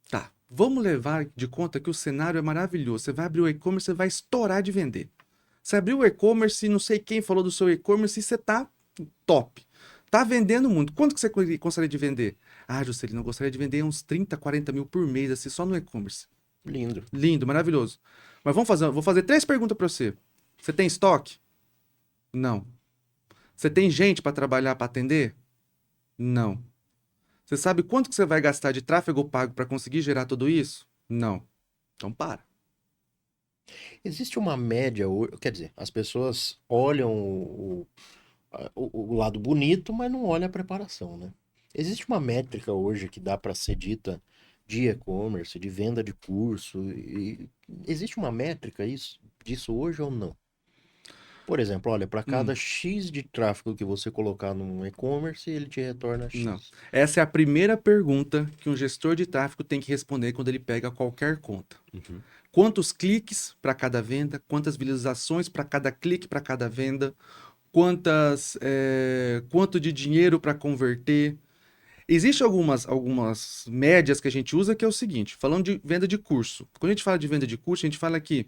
tá, vamos levar de conta que o cenário é maravilhoso. Você vai abrir o e-commerce, você vai estourar de vender. Você abriu o e-commerce, não sei quem falou do seu e-commerce e você tá top. Tá vendendo muito. Quanto que você gostaria de vender? Ah, Juscelino, eu gostaria de vender uns 30, 40 mil por mês, assim, só no e-commerce. Lindo. Lindo, maravilhoso. Mas vou fazer 3 perguntas para você. Você tem estoque? Não. Você tem gente para trabalhar, para atender? Não. Você sabe quanto que você vai gastar de tráfego pago para conseguir gerar tudo isso? Não. Então para. Existe uma média, quer dizer, as pessoas olham o lado bonito, mas não olha a preparação, né? Existe uma métrica hoje que dá para ser dita de e-commerce, de venda de curso, e existe uma métrica disso hoje ou não? Por exemplo, olha, para Hum, cada X de tráfego que você colocar no e-commerce, ele te retorna não. X. Essa é a primeira pergunta que um gestor de tráfego tem que responder quando ele pega qualquer conta. Uhum. Quantos cliques para cada venda? Quantas visualizações para cada clique, para cada venda? Quanto de dinheiro para converter? Existem algumas médias que a gente usa que é o seguinte, falando de venda de curso. Quando a gente fala de venda de curso, a gente fala que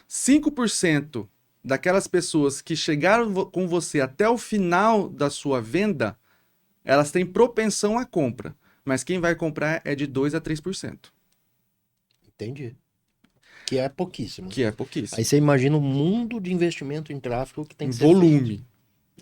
5% daquelas pessoas que chegaram com você até o final da sua venda, elas têm propensão à compra. Mas quem vai comprar é de 2 a 3%, Entendi. Que é pouquíssimo. que é Aí pouquíssimo. você imagina o mundo de investimento em tráfego que tem Em que ser feito. volume.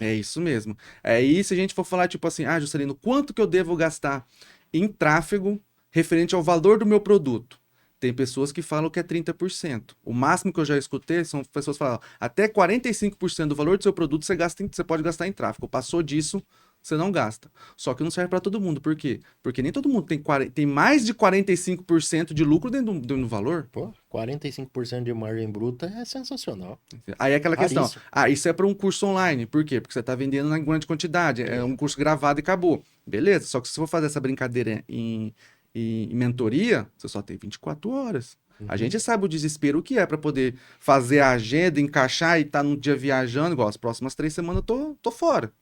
É isso mesmo. Aí, se a gente for falar, tipo assim, ah, Juscelino, quanto que eu devo gastar em tráfego referente ao valor do meu produto. Tem pessoas que falam que é 30%. O máximo que eu já escutei são pessoas que falam até 45% do valor do seu produto você pode gastar em tráfego. Passou disso, você não gasta. Só que não serve para todo mundo. Por quê? Porque nem todo mundo tem mais de 45% de lucro dentro do valor. Pô, 45% de margem bruta é sensacional. Aí é aquela questão. Raríssimo. Isso é para um curso online. Por quê? Porque você está vendendo na grande quantidade. É um curso gravado e acabou. Beleza. Só que se você for fazer essa brincadeira em mentoria, você só tem 24 horas. A gente sabe o desespero que é para poder fazer a agenda, encaixar e estar num dia viajando. Igual as próximas 3 semanas eu tô fora.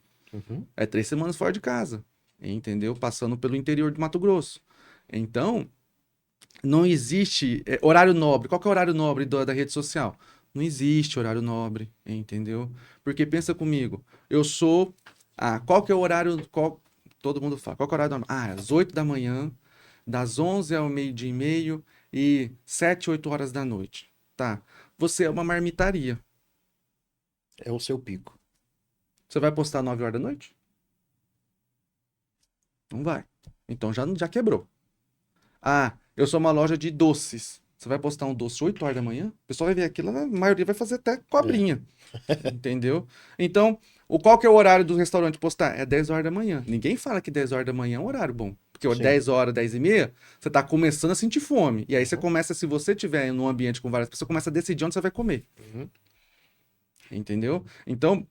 É 3 semanas fora de casa. Entendeu? Passando pelo interior de Mato Grosso. Então, não existe horário nobre. Qual que é o horário nobre da rede social? Não existe horário nobre, entendeu? Porque pensa comigo, eu sou... qual que é o horário... todo mundo fala. Qual que é o horário nobre? Às 8 da manhã, das 11 ao meio-dia e meio e 7, 8 horas da noite. Tá. Você é uma marmitaria. É o seu pico. Você vai postar 9 horas da noite? Não vai. Então já quebrou. Eu sou uma loja de doces. Você vai postar um doce 8 horas da manhã? O pessoal vai ver aquilo, a maioria vai fazer até cobrinha. Entendeu? Então, qual que é o horário do restaurante postar? É 10 horas da manhã. Ninguém fala que 10 horas da manhã é um horário bom. Porque 10 horas, 10 e meia, você tá começando a sentir fome. E aí você começa, se você estiver num ambiente com várias pessoas, começa a decidir onde você vai comer. Entendeu? Então,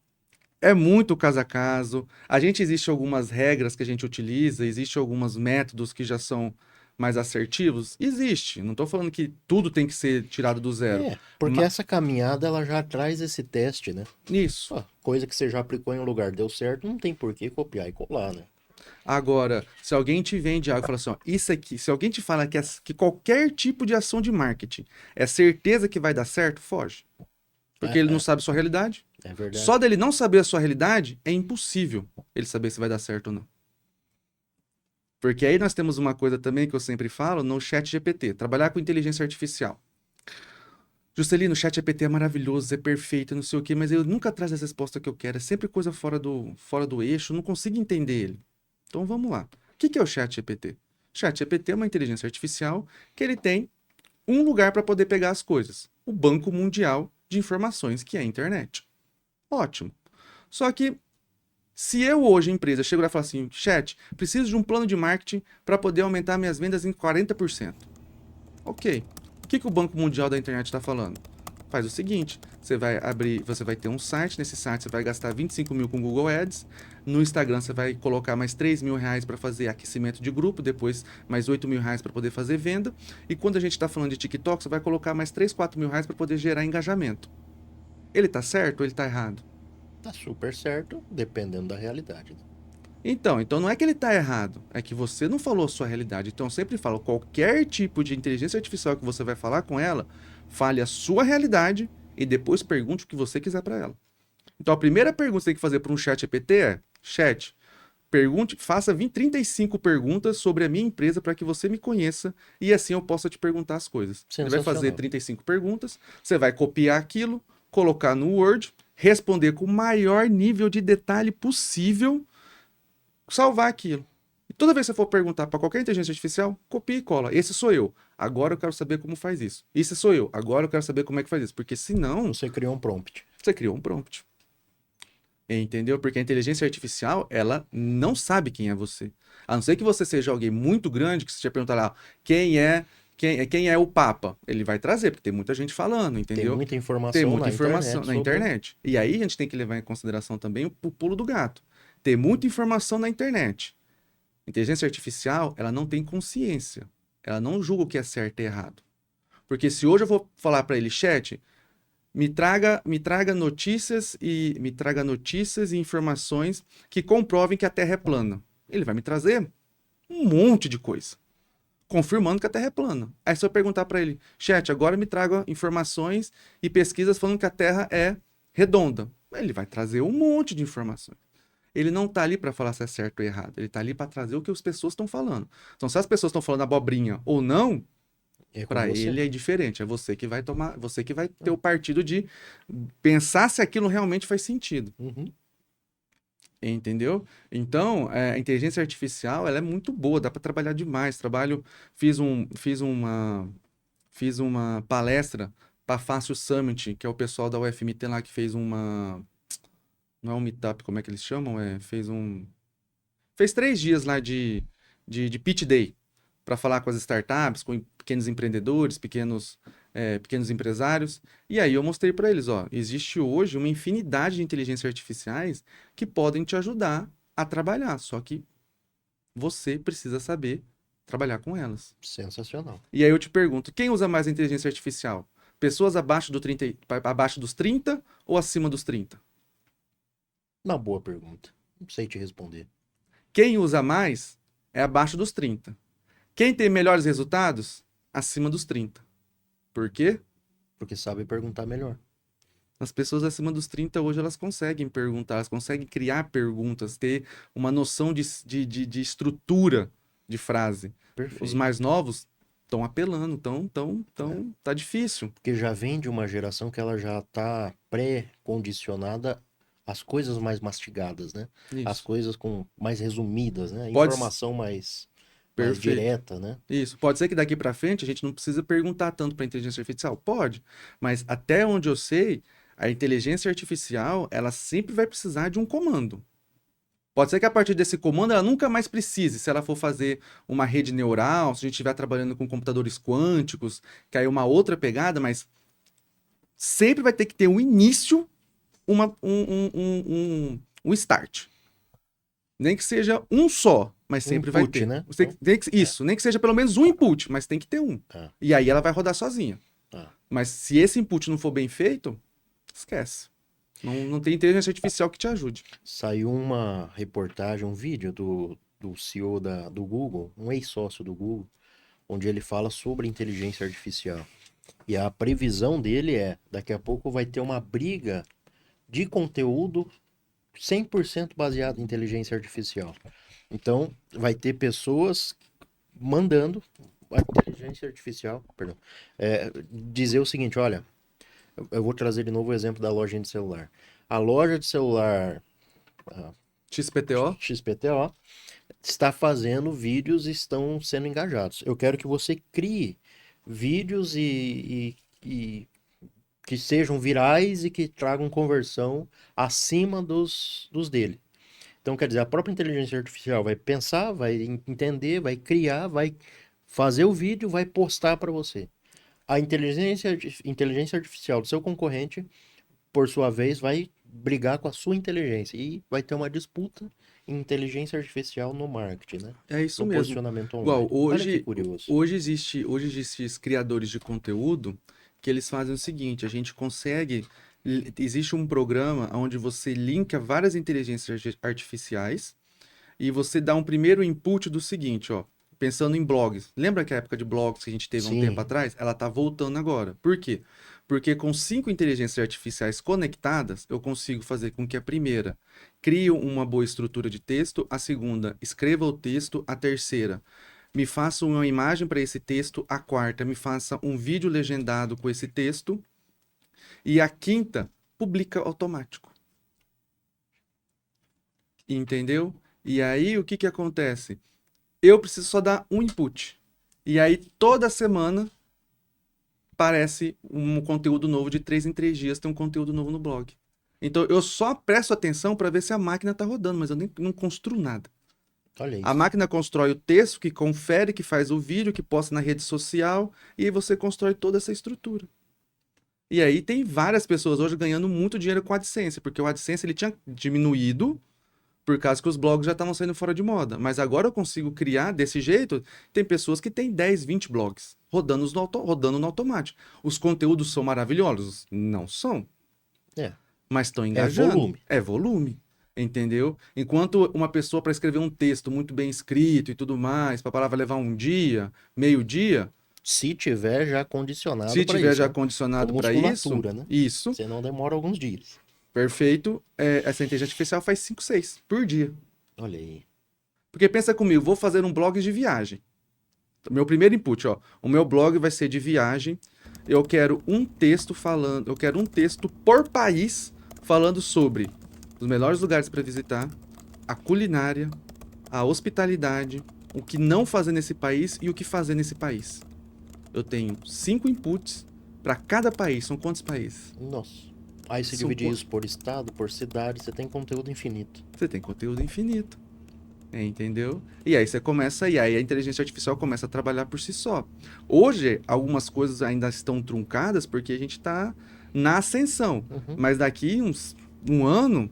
é muito caso a caso. Existe algumas regras que a gente utiliza, existe alguns métodos que já são mais assertivos? Existe. Não estou falando que tudo tem que ser tirado do zero. Porque essa caminhada ela já traz esse teste, né? Isso. Coisa que você já aplicou em um lugar, deu certo, não tem por que copiar e colar, né? Agora, se alguém te vende algo e fala assim, ó, isso aqui, se alguém te fala que qualquer tipo de ação de marketing é certeza que vai dar certo, foge. Porque ele não sabe a sua realidade. É verdade. Só dele não saber a sua realidade, é impossível ele saber se vai dar certo ou não. Porque aí nós temos uma coisa também que eu sempre falo no chat GPT, trabalhar com inteligência artificial. Juscelino, o chat GPT é maravilhoso, é perfeito, não sei o quê, mas ele nunca traz a resposta que eu quero, é sempre coisa fora do eixo, eu não consigo entender ele. Então vamos lá. O que é o chat GPT? O chat GPT é uma inteligência artificial que ele tem um lugar para poder pegar as coisas. O Banco Mundial de Informações, que é a internet. Ótimo. Só que se eu hoje, empresa, chego lá e falo assim, chat, preciso de um plano de marketing para poder aumentar minhas vendas em 40%. Ok. O que o Banco Mundial da Internet está falando? Faz o seguinte, você vai ter um site, nesse site você vai gastar 25 mil com Google Ads, no Instagram você vai colocar mais 3 mil reais para fazer aquecimento de grupo, depois mais 8 mil reais para poder fazer venda, e quando a gente está falando de TikTok, você vai colocar mais 3, 4 mil reais para poder gerar engajamento. Ele tá certo ou ele tá errado? Tá super certo, dependendo da realidade. Né? Então não é que ele tá errado, é que você não falou a sua realidade. Então eu sempre falo, qualquer tipo de inteligência artificial que você vai falar com ela, fale a sua realidade e depois pergunte o que você quiser para ela. Então a primeira pergunta que você tem que fazer para um chat GPT é, chat, faça 35 perguntas sobre a minha empresa para que você me conheça e assim eu possa te perguntar as coisas. Ele vai fazer 35 perguntas, você vai copiar aquilo, colocar no Word, responder com o maior nível de detalhe possível, salvar aquilo. E toda vez que você for perguntar para qualquer inteligência artificial, copia e cola. Esse sou eu. Agora eu quero saber como faz isso. Esse sou eu. Agora eu quero saber como é que faz isso. Porque senão... Você criou um prompt. Você criou um prompt. Entendeu? Porque a inteligência artificial, ela não sabe quem é você. A não ser que você seja alguém muito grande, que você já perguntar lá, quem é o Papa? Ele vai trazer, porque tem muita gente falando, entendeu? Tem muita informação, tem muita informação na internet. E aí a gente tem que levar em consideração também o pulo do gato. Tem muita informação na internet. Inteligência artificial, ela não tem consciência. Ela não julga o que é certo e errado. Porque se hoje eu vou falar para ele, chat, me traga notícias e informações que comprovem que a Terra é plana. Ele vai me trazer um monte de coisa, confirmando que a Terra é plana. Aí se eu perguntar para ele, chat, agora me traga informações e pesquisas falando que a Terra é redonda. Ele vai trazer um monte de informações. Ele não tá ali para falar se é certo ou errado. Ele tá ali para trazer o que as pessoas estão falando. Então, se as pessoas estão falando abobrinha ou não, para ele é diferente. É você que vai ter o partido de pensar se aquilo realmente faz sentido. Entendeu? Então, a inteligência artificial, ela é muito boa, dá para trabalhar demais. Fiz uma palestra para Fácil Summit, que é o pessoal da UFMT lá que fez uma, não é um meetup, como é que eles chamam? Fez 3 dias lá de Pitch Day, para falar com as startups, com pequenos empreendedores, pequenos empresários. E aí eu mostrei para eles, ó, existe hoje uma infinidade de inteligências artificiais que podem te ajudar a trabalhar, só que você precisa saber trabalhar com elas. Sensacional. E aí eu te pergunto, quem usa mais a inteligência artificial? Pessoas abaixo dos 30 ou acima dos 30? Uma boa pergunta. Não sei te responder. Quem usa mais é abaixo dos 30. Quem tem melhores resultados? Acima dos 30. Por quê? Porque sabe perguntar melhor. As pessoas acima dos 30 hoje elas conseguem perguntar, elas conseguem criar perguntas, ter uma noção de estrutura de frase. Os Perfeito. mais novos estão apelando, É. tá difícil. Porque já vem de uma geração que ela já está pré-condicionada às coisas mais mastigadas, né? As Isso. coisas com mais resumidas, né? Pode. Informação mais Perfeito. direta, né? Isso. Pode ser que daqui para frente a gente não precisa perguntar tanto para a inteligência artificial. Pode. Mas até onde eu sei, a inteligência artificial, ela sempre vai precisar de um comando. Pode ser que a partir desse comando ela nunca mais precise, se ela for fazer uma rede neural, se a gente estiver trabalhando com computadores quânticos, que aí é uma outra pegada, mas sempre vai ter que ter um início, um start. Nem que seja um só, mas Um sempre vai input, ter. né? Isso, nem que seja pelo menos um input, mas tem que ter um. Tá, E aí ela vai rodar sozinha. tá. Mas se esse input não for bem feito, esquece. Não tem inteligência artificial que te ajude. Saiu uma reportagem, um vídeo do CEO do Google, um ex-sócio do Google, onde ele fala sobre inteligência artificial. E a previsão dele é, daqui a pouco vai ter uma briga de conteúdo 100% baseado em inteligência artificial. Então, vai ter pessoas mandando a inteligência artificial, perdão, dizer o seguinte, olha, eu vou trazer de novo o exemplo da loja de celular. A loja de celular XPTO? XPTO está fazendo vídeos e estão sendo engajados. Eu quero que você crie vídeos e que sejam virais e que tragam conversão acima dos dele. Então, quer dizer, a própria inteligência artificial vai pensar, vai entender, vai criar, vai fazer o vídeo, vai postar para você. A inteligência artificial do seu concorrente, por sua vez, vai brigar com a sua inteligência e vai ter uma disputa em inteligência artificial no marketing, né? É isso No mesmo. posicionamento Igual, online. Olha que curioso. hoje existem criadores de conteúdo que eles fazem o seguinte, a gente consegue, existe um programa onde você linka várias inteligências artificiais e você dá um primeiro input do seguinte, ó, pensando em blogs. Lembra que a época de blogs que a gente teve há um tempo Sim, atrás? Ela tá voltando agora. Por quê? Porque com 5 inteligências artificiais conectadas, eu consigo fazer com que a primeira crie uma boa estrutura de texto, a segunda escreva o texto, a terceira me faça uma imagem para esse texto, a quarta me faça um vídeo legendado com esse texto e a quinta publica automático. Entendeu? E aí o que que acontece? Eu preciso só dar um input. E aí toda semana aparece um conteúdo novo de 3 em 3 dias, tem um conteúdo novo no blog. Então eu só presto atenção para ver se a máquina está rodando, mas eu nem não construo nada. olha A isso. máquina constrói o texto, que confere, que faz o vídeo, que posta na rede social, e aí você constrói toda essa estrutura. E aí tem várias pessoas hoje ganhando muito dinheiro com a AdSense, porque o AdSense ele tinha diminuído por causa que os blogs já estavam saindo fora de moda. Mas agora eu consigo criar desse jeito. Tem pessoas que têm 10, 20 blogs rodando no automático. Os conteúdos são maravilhosos? Não são, É, mas estão é engajando. volume. É volume. Entendeu? Enquanto uma pessoa para escrever um texto muito bem escrito e tudo mais, para a palavra levar um dia, meio dia, Se tiver já condicionado se para tiver isso, já né? Com condicionado para musculatura, né? isso, Senão demora alguns dias. perfeito, essa inteligência artificial faz 5, 6 por dia. Olha aí. Porque pensa comigo, vou fazer um blog de viagem. Meu primeiro input, ó, o meu blog vai ser de viagem. Eu quero um texto falando, eu quero um texto por país falando sobre os melhores lugares para visitar, a culinária, a hospitalidade, o que não fazer nesse país e o que fazer nesse país. Eu tenho 5 inputs para cada país. São quantos países? Nossa. Aí se São dividir isso por estado, por cidade, você tem conteúdo infinito. Você tem conteúdo infinito. Entendeu? E aí você começa, e aí a inteligência artificial começa a trabalhar por si só. Hoje, algumas coisas ainda estão truncadas porque a gente está na ascensão. Uhum, Mas daqui um ano,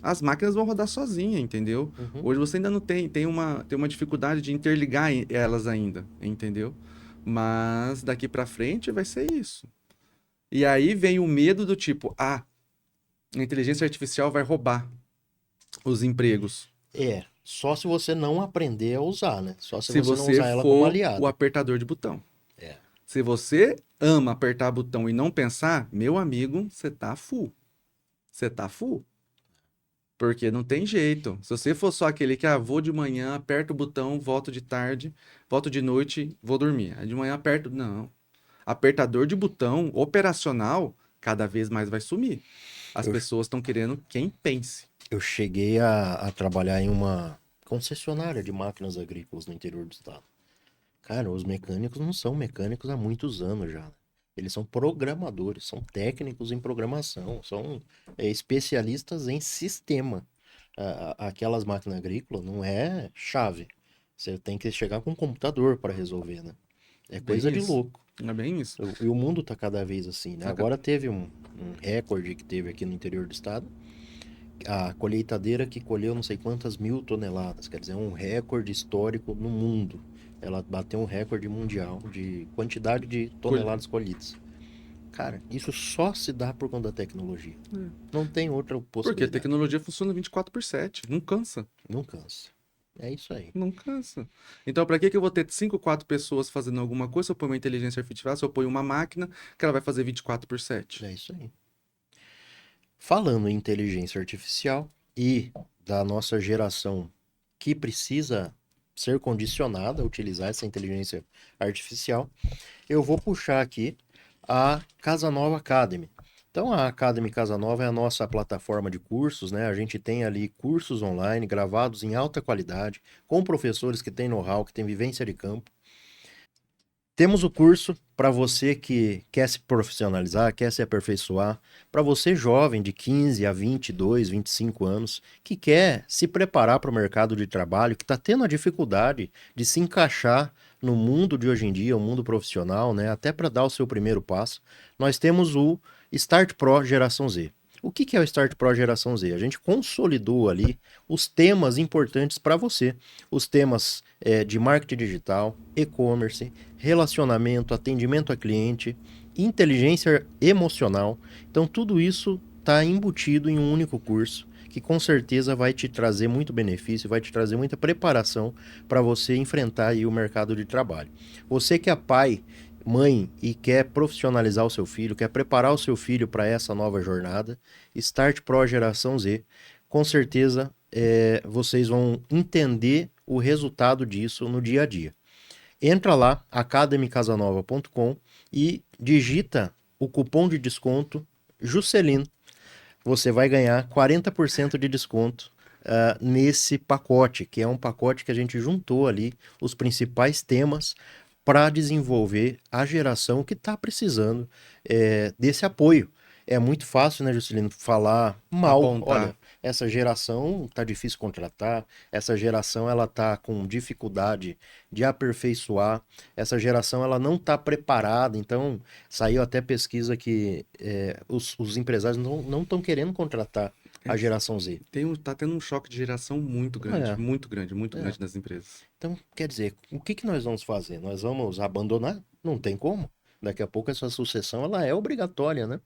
as máquinas vão rodar sozinha, entendeu? uhum. Hoje você ainda não tem uma dificuldade de interligar elas ainda, entendeu? Mas daqui para frente vai ser isso. E aí vem o medo do tipo, a inteligência artificial vai roubar os empregos. Só se você não aprender a usar, né? Só se Se você não você usar ela como for o aliada. apertador de botão. É. Se você ama apertar botão e não pensar, meu amigo, você tá full. Você tá full. Porque não tem jeito. Se você for só aquele que, vou de manhã, aperto o botão, volto de tarde, volto de noite, vou dormir. Aí de manhã aperto. Não. Apertador de botão operacional, cada vez mais vai sumir. As Eu, pessoas estão querendo quem pense. eu cheguei a trabalhar em uma concessionária de máquinas agrícolas no interior do estado. Cara, os mecânicos não são mecânicos há muitos anos já, né? Eles são programadores, são técnicos em programação, são especialistas em sistema. Aquelas máquinas agrícolas não é chave. Você tem que chegar com um computador para resolver, né? É Bem coisa de isso. louco. É bem isso. E o mundo tá cada vez assim, né? Saca? Agora teve um recorde que teve aqui no interior do estado. A colheitadeira que colheu não sei quantas mil toneladas, quer dizer, um recorde histórico no mundo. Ela bateu um recorde mundial de quantidade de toneladas colhidas. Cara, isso só se dá por conta da tecnologia. Não tem outra Porque a possibilidade. tecnologia funciona 24/7. Não cansa. Não cansa. É isso aí. Não cansa. Então, para que que eu vou ter 5, 4 pessoas fazendo alguma coisa se eu ponho uma inteligência artificial, se eu ponho uma máquina que ela vai fazer 24/7? É isso aí. Falando em inteligência artificial e da nossa geração que precisa ser condicionada a utilizar essa inteligência artificial, eu vou puxar aqui a Casa Nova Academy. Então, a Academy Casa Nova é a nossa plataforma de cursos, né? A gente tem ali cursos online gravados em alta qualidade, com professores que têm know-how, que têm vivência de campo. Temos o curso para você que quer se profissionalizar, quer se aperfeiçoar, para você jovem de 15 a 22, 25 anos, que quer se preparar para o mercado de trabalho, que está tendo a dificuldade de se encaixar no mundo de hoje em dia, o mundo profissional, né? Até para dar o seu primeiro passo. Nós temos o Start Pro Geração Z. O que é o Start Pro Geração Z? A gente consolidou ali os temas importantes para você. Os temas de marketing digital, e-commerce, relacionamento, atendimento a cliente, inteligência emocional. Então, tudo isso está embutido em um único curso que com certeza vai te trazer muito benefício, vai te trazer muita preparação para você enfrentar aí o mercado de trabalho. Você que é pai, mãe e quer profissionalizar o seu filho, quer preparar o seu filho para essa nova jornada, Start Pro Geração Z, com certeza vocês vão entender o resultado disso no dia a dia. Entra lá, academicasanova.com e digita o cupom de desconto Juscelino. Você vai ganhar 40% de desconto nesse pacote, que é um pacote que a gente juntou ali os principais temas para desenvolver a geração que está precisando desse apoio. É muito fácil, né, Juscelino, falar mal. Apontar. Olha, essa geração tá difícil contratar, essa geração ela tá com dificuldade de aperfeiçoar, essa geração ela não tá preparada. Então, saiu até pesquisa que os empresários não estão querendo contratar a geração Z. Tá tendo um choque de geração muito grande, É, muito é. grande nas empresas. Então, quer dizer, o que que nós vamos fazer? Nós vamos abandonar? Não tem como. Daqui a pouco essa sucessão ela é obrigatória, né?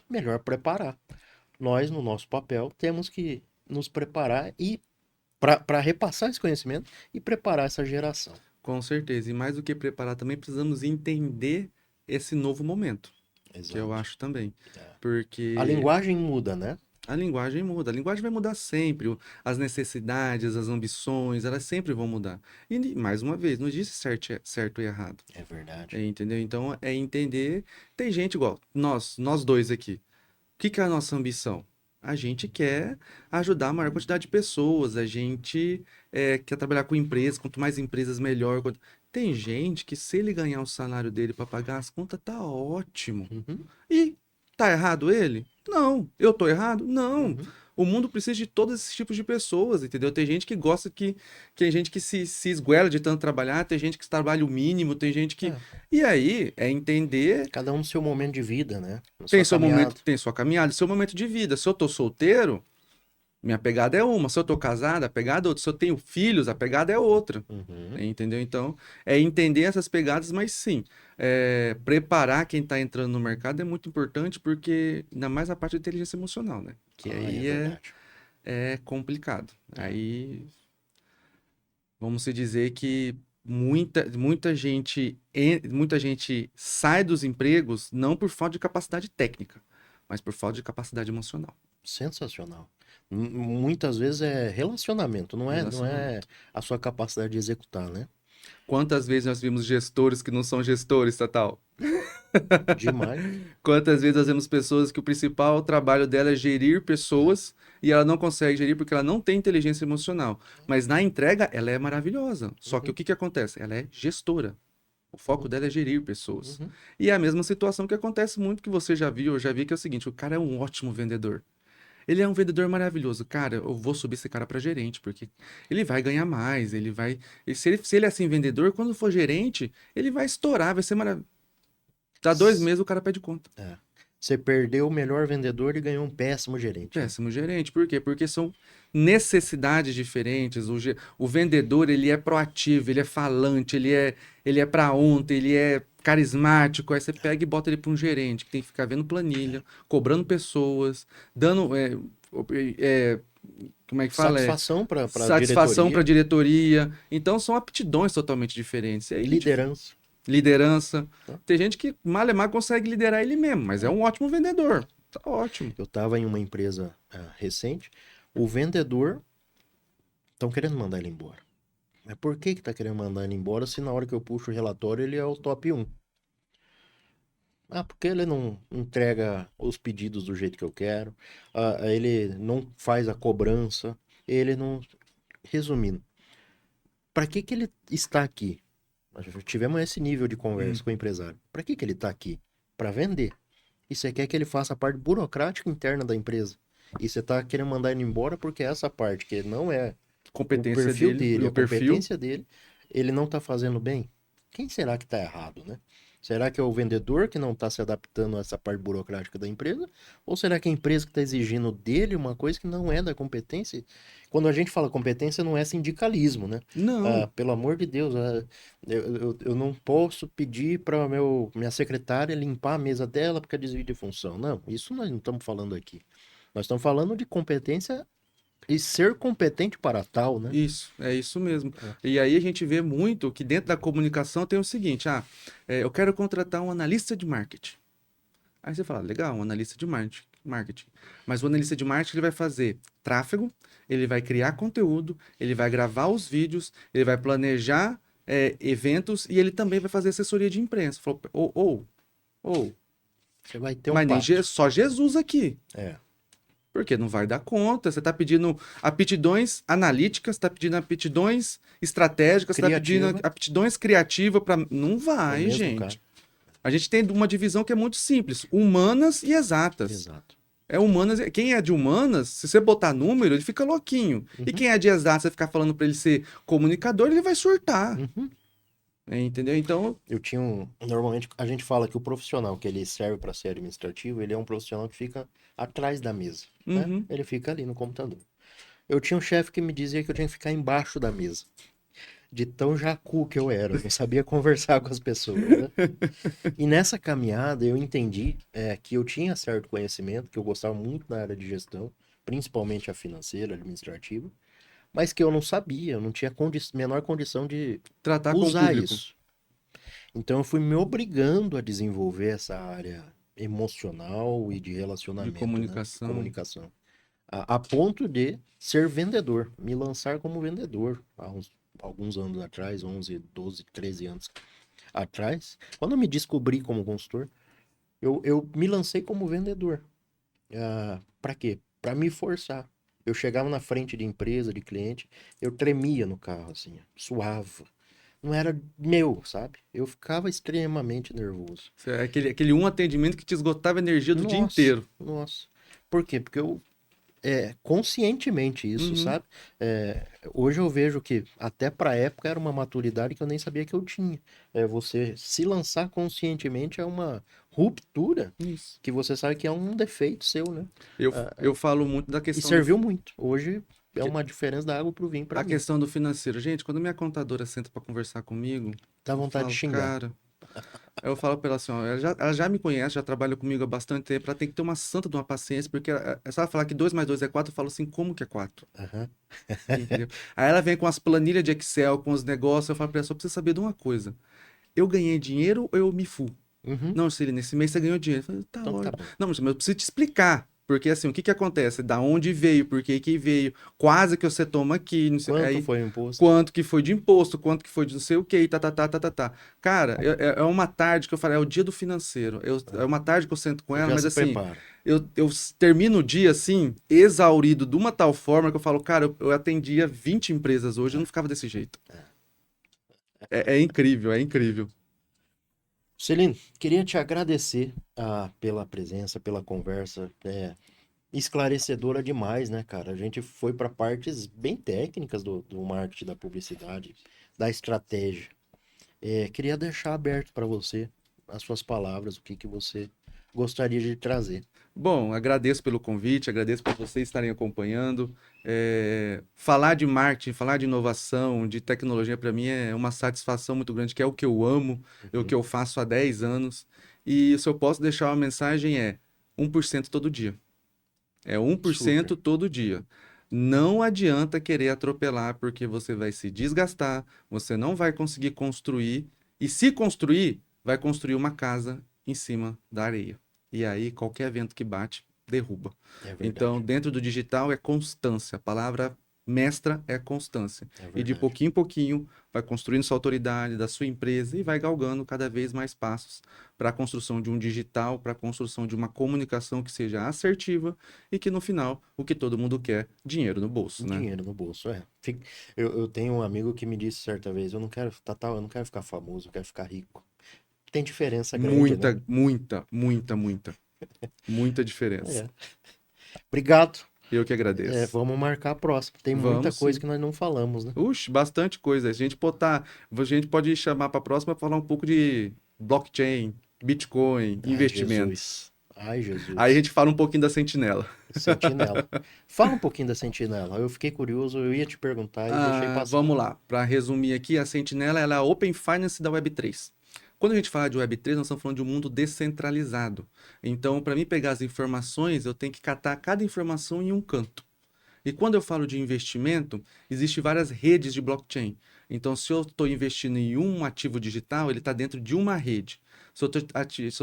Melhor preparar. Nós, no nosso papel, temos que nos preparar e para repassar esse conhecimento e preparar essa geração. Com certeza. E mais do que preparar, também precisamos entender esse novo momento, que eu Exato. acho também. É. A Porque linguagem muda, né? a linguagem muda. A linguagem vai mudar sempre. As necessidades, as ambições, elas sempre vão mudar. E, mais uma vez, não existe certo e errado. É verdade. Entendeu? Então, é entender. Tem gente igual nós dois aqui. O que que é a nossa ambição? A gente quer ajudar a maior quantidade de pessoas, a gente quer trabalhar com empresas, quanto mais empresas, melhor. Tem gente que, se ele ganhar o salário dele para pagar as contas, tá ótimo. Uhum, E tá errado ele? Não. Eu tô errado? Não. uhum. O mundo precisa de todos esses tipos de pessoas, entendeu? Tem gente que gosta que. Tem gente que se esguela de tanto trabalhar, tem gente que trabalha o mínimo, tem gente que. É, E aí, é entender. cada um no seu momento de vida, né? Na Tem sua seu momento, caminhada. tem sua caminhada, seu momento de vida. Se eu tô solteiro, minha pegada é uma. Se eu tô casado, a pegada é outra. Se eu tenho filhos, a pegada é outra. Uhum. Entendeu? Então, é entender essas pegadas, mas sim, preparar quem está entrando no mercado é muito importante, porque ainda mais a parte de inteligência emocional, né? Que Ah, é aí verdade. é complicado. É. Aí, vamos se dizer que muita gente sai dos empregos não por falta de capacidade técnica, mas por falta de capacidade emocional. Sensacional. Muitas vezes é relacionamento, não é Relacionamento. a sua capacidade de executar, né? Quantas vezes nós vimos gestores que não são gestores, Tatal? Demais. Quantas vezes nós vemos pessoas que o principal trabalho dela é gerir pessoas e ela não consegue gerir porque ela não tem inteligência emocional. Mas na entrega ela é maravilhosa. Só que o Uhum, que que acontece? Ela é gestora. O foco dela é gerir pessoas. uhum. E é a mesma situação que acontece muito que você já viu, eu já vi que é o seguinte, o cara é um ótimo vendedor. Ele é um vendedor maravilhoso. Cara, eu vou subir esse cara para gerente, porque ele vai ganhar mais, ele vai. E se ele é assim vendedor, quando for gerente, ele vai estourar, vai ser maravilhoso. Dá 2 meses, o cara pede conta. É. Você perdeu o melhor vendedor e ganhou um péssimo gerente, né? Péssimo gerente. Por quê? Porque são necessidades diferentes. O vendedor, ele é proativo, ele é falante, ele é para ontem, ele é carismático. Aí você pega e bota ele para um gerente que tem que ficar vendo planilha, cobrando pessoas, dando, é, como é que fala? Satisfação para a Satisfação para a diretoria diretoria. Então são aptidões totalmente diferentes. E e aí, liderança. liderança. Tá? Tem gente que mal consegue liderar ele mesmo, mas é É. um ótimo vendedor. Tá ótimo. Eu estava em uma empresa recente, o vendedor estão querendo mandar ele embora. Mas por que que tá querendo mandar ele embora se na hora que eu puxo o relatório ele é o top um? Ah, porque ele não entrega os pedidos do jeito que eu quero, ele não faz a cobrança, ele não. Resumindo, para que que ele está aqui? Nós já tivemos esse nível de conversa Hum. com o empresário. Para que que ele está aqui? Para vender. E você quer que ele faça a parte burocrática interna da empresa. E você está querendo mandar ele embora porque essa parte que não é o Competência perfil dele, dele, o a perfil. competência dele, ele não está fazendo bem? Quem será que está errado, né? Será que é o vendedor que não está se adaptando a essa parte burocrática da empresa? Ou será que é a empresa que está exigindo dele uma coisa que não é da competência? Quando a gente fala competência, não é sindicalismo, né? Não, Pelo amor de Deus, eu não posso pedir para minha secretária limpar a mesa dela porque é desvio de função. Não, isso nós não estamos falando aqui. Nós estamos falando de competência e ser competente para tal, né? é isso mesmo. É. E aí a gente vê muito que dentro da comunicação tem o seguinte: eu quero contratar um analista de marketing. Aí você fala, legal, um analista de marketing. Mas o analista de marketing ele vai fazer tráfego, ele vai criar conteúdo, ele vai gravar os vídeos, ele vai planejar eventos e ele também vai fazer assessoria de imprensa. Falou, ou, Você vai ter um mas nem pátio. Só Jesus aqui. É. Porque não vai dar conta. Você está pedindo aptidões analíticas, está pedindo aptidões estratégicas, está pedindo Criativa aptidões criativas para. Não é o vai, mesmo cara. gente. A gente tem uma divisão que é muito simples: humanas e exatas. Exato. É humanas. Quem é de humanas, se você botar número, ele fica louquinho. E Uhum, quem é de exatas, você ficar falando para ele ser comunicador, ele vai surtar. uhum. Entendeu? Então, Eu tinha um. Normalmente a gente fala que o profissional que ele serve para ser administrativo, ele é um profissional que fica atrás da mesa, né? uhum. Ele fica ali no computador. Eu tinha um chefe que me dizia que eu tinha que ficar embaixo da mesa. De tão jacu que eu era, eu não sabia conversar com as pessoas, né? E nessa caminhada eu entendi que eu tinha certo conhecimento, que eu gostava muito da área de gestão, principalmente a financeira, administrativa, mas que eu não sabia, eu não tinha menor condição de Tratar com o usar público isso. Então eu fui me obrigando a desenvolver essa área emocional e de de relacionamento, né? comunicação. Comunicação. A ponto de ser vendedor, me lançar como vendedor alguns anos atrás, 11, 12, 13 anos atrás. Quando eu me descobri como consultor, eu me lancei como vendedor. Para quê? para me forçar. Eu chegava na frente de empresa, de cliente, eu tremia no carro, assim, suava. Não era meu, sabe? Eu ficava extremamente nervoso. É aquele um atendimento que te esgotava a energia do dia Nossa, inteiro. nossa. Por quê? Porque eu conscientemente isso, Uhum. sabe? Hoje eu vejo que até para época era uma maturidade que eu nem sabia que eu tinha. Você se lançar conscientemente é uma ruptura Isso. que você sabe que é um defeito seu, né? Eu falo muito da E questão do, serviu muito. Hoje é uma diferença da água pro vinho para a mim. questão do financeiro. Gente, quando minha contadora senta para conversar comigo, Dá eu vontade de falo, xingar. cara. Eu falo pra ela assim, ó, ela já me conhece, já trabalha comigo há bastante tempo, ela tem que ter uma santa de uma paciência, porque se ela falar que 2 mais 2 é 4, eu falo assim, como que é 4? Aham. Entendeu? Aí ela vem com as planilhas de Excel, com os negócios, eu falo pra ela, só precisa saber de uma coisa. Eu ganhei dinheiro ou eu me fu? Uhum. Não, Siri, nesse mês você ganhou dinheiro. Eu falei, tá Então tá ótimo. bom. Não, mas eu preciso te explicar. Porque assim, o que que acontece? Da onde veio, por que que veio, quase que você toma aqui, não sei, Quanto aí foi o imposto? quanto que foi de imposto, quanto que foi de não sei o que, tá, tá, tá, tá, tá, tá. Cara, é uma tarde que eu falei, é o dia do financeiro. É uma tarde que eu sento com ela, Já mas se assim, prepara. eu termino o dia assim, exaurido de uma tal forma que eu falo, cara, eu atendia 20 empresas hoje, eu não ficava desse jeito. É incrível, é incrível. Celino, queria te agradecer pela presença, pela conversa. Esclarecedora demais, né, cara? A gente foi para partes bem técnicas do marketing, da publicidade, da estratégia. Queria deixar aberto para você as suas palavras, o que que você gostaria de trazer. Bom, agradeço pelo convite, agradeço por vocês estarem acompanhando. Falar de marketing, falar de inovação, de tecnologia, para mim é uma satisfação muito grande, que é o que eu amo, é o que Uhum. eu faço há 10 anos. E se eu posso deixar uma mensagem é 1% todo dia. É um por Super. cento todo dia. Não adianta querer atropelar, porque você vai se desgastar, você não vai conseguir construir, e se construir, vai construir uma casa em cima da areia. E aí, qualquer vento que bate, derruba. É Então, verdade. dentro do digital é constância. A palavra mestra é constância. É E de verdade. pouquinho em pouquinho, vai construindo sua autoridade, da sua empresa e vai galgando cada vez mais passos para a construção de um digital, para a construção de uma comunicação que seja assertiva e que no final o que todo mundo quer, dinheiro no bolso, né? Dinheiro no bolso, é. Eu tenho um amigo que me disse certa vez, eu não quero, Tatal, eu não quero ficar famoso, eu quero ficar rico. Tem diferença grande, né? Muita, muita, muita, muita, muita diferença. É. Obrigado. Eu que agradeço. Vamos marcar a próxima. Tem muita Vamos coisa sim. que nós não falamos, né? Uxe, bastante coisa. A gente pode chamar para a próxima para falar um pouco de blockchain, Bitcoin, Ai, investimentos. Jesus. Ai, Aí a Jesus. gente fala um pouquinho da Sentinela. Sentinela. Fala um pouquinho da Sentinela. Eu fiquei curioso, eu ia te perguntar e deixei passar. Vamos lá, para resumir aqui, a Sentinela ela é a Open Finance da Web3. Quando a gente fala de Web3, nós estamos falando de um mundo descentralizado. Então, para mim pegar as informações, eu tenho que catar cada informação em um canto. E quando eu falo de investimento, existem várias redes de blockchain. Então, se eu estou investindo em um ativo digital, ele está dentro de uma rede. Se eu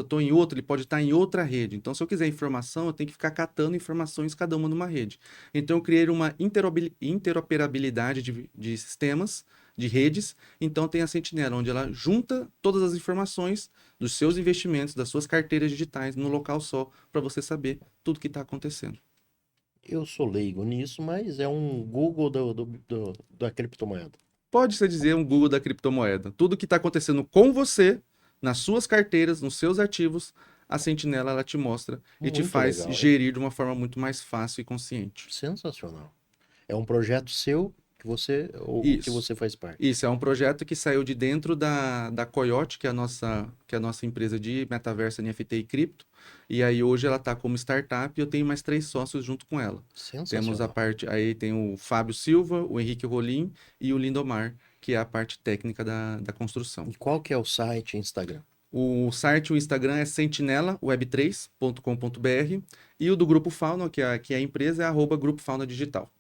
estou em outro, ele pode estar em outra rede. Então, se eu quiser informação, eu tenho que ficar catando informações cada uma numa rede. Então, eu criei uma interoperabilidade de sistemas, de redes. Então, tem a Sentinela, onde ela junta todas as informações dos seus investimentos, das suas carteiras digitais, no local só, para você saber tudo o que está acontecendo. Eu sou leigo nisso, mas é um Google da criptomoeda. Pode-se dizer um Google da criptomoeda. Tudo que está acontecendo com você, nas suas carteiras, nos seus ativos, a Sentinela ela te mostra e te Muito faz legal, hein? gerir de uma forma muito mais fácil e consciente. Sensacional. É um projeto seu que Isso. você faz parte. Isso é um projeto que saiu de dentro da Coyote, que é a nossa empresa de metaverso, NFT e cripto. E aí hoje ela está como startup e eu tenho mais 3 sócios junto com ela. Temos a Sensacional. parte, aí tem o Fábio Silva, o Henrique Rolim e o Lindomar, que é a parte técnica da construção. E qual que é o site e Instagram? O site, o Instagram é sentinelaweb3.com.br e o do Grupo Fauna, que é a empresa, é @Grupo Fauna Digital.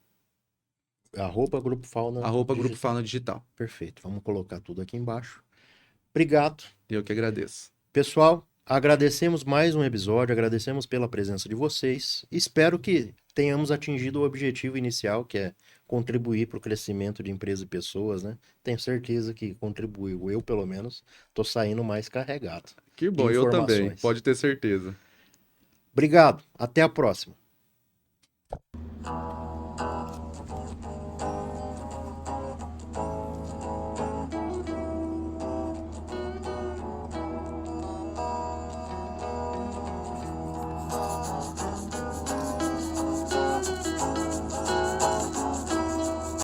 Grupo Fauna Grupo Digital. Fauna Digital. Perfeito. Vamos colocar tudo aqui embaixo. Obrigado. Eu que agradeço. Pessoal, agradecemos mais um episódio, agradecemos pela presença de vocês. Espero que tenhamos atingido o objetivo inicial, que é contribuir para o crescimento de empresas e pessoas, né? Tenho certeza que contribuiu. Eu, pelo menos, estou saindo mais carregado Que de bom, eu também, informações. pode ter certeza. Obrigado. Até a próxima.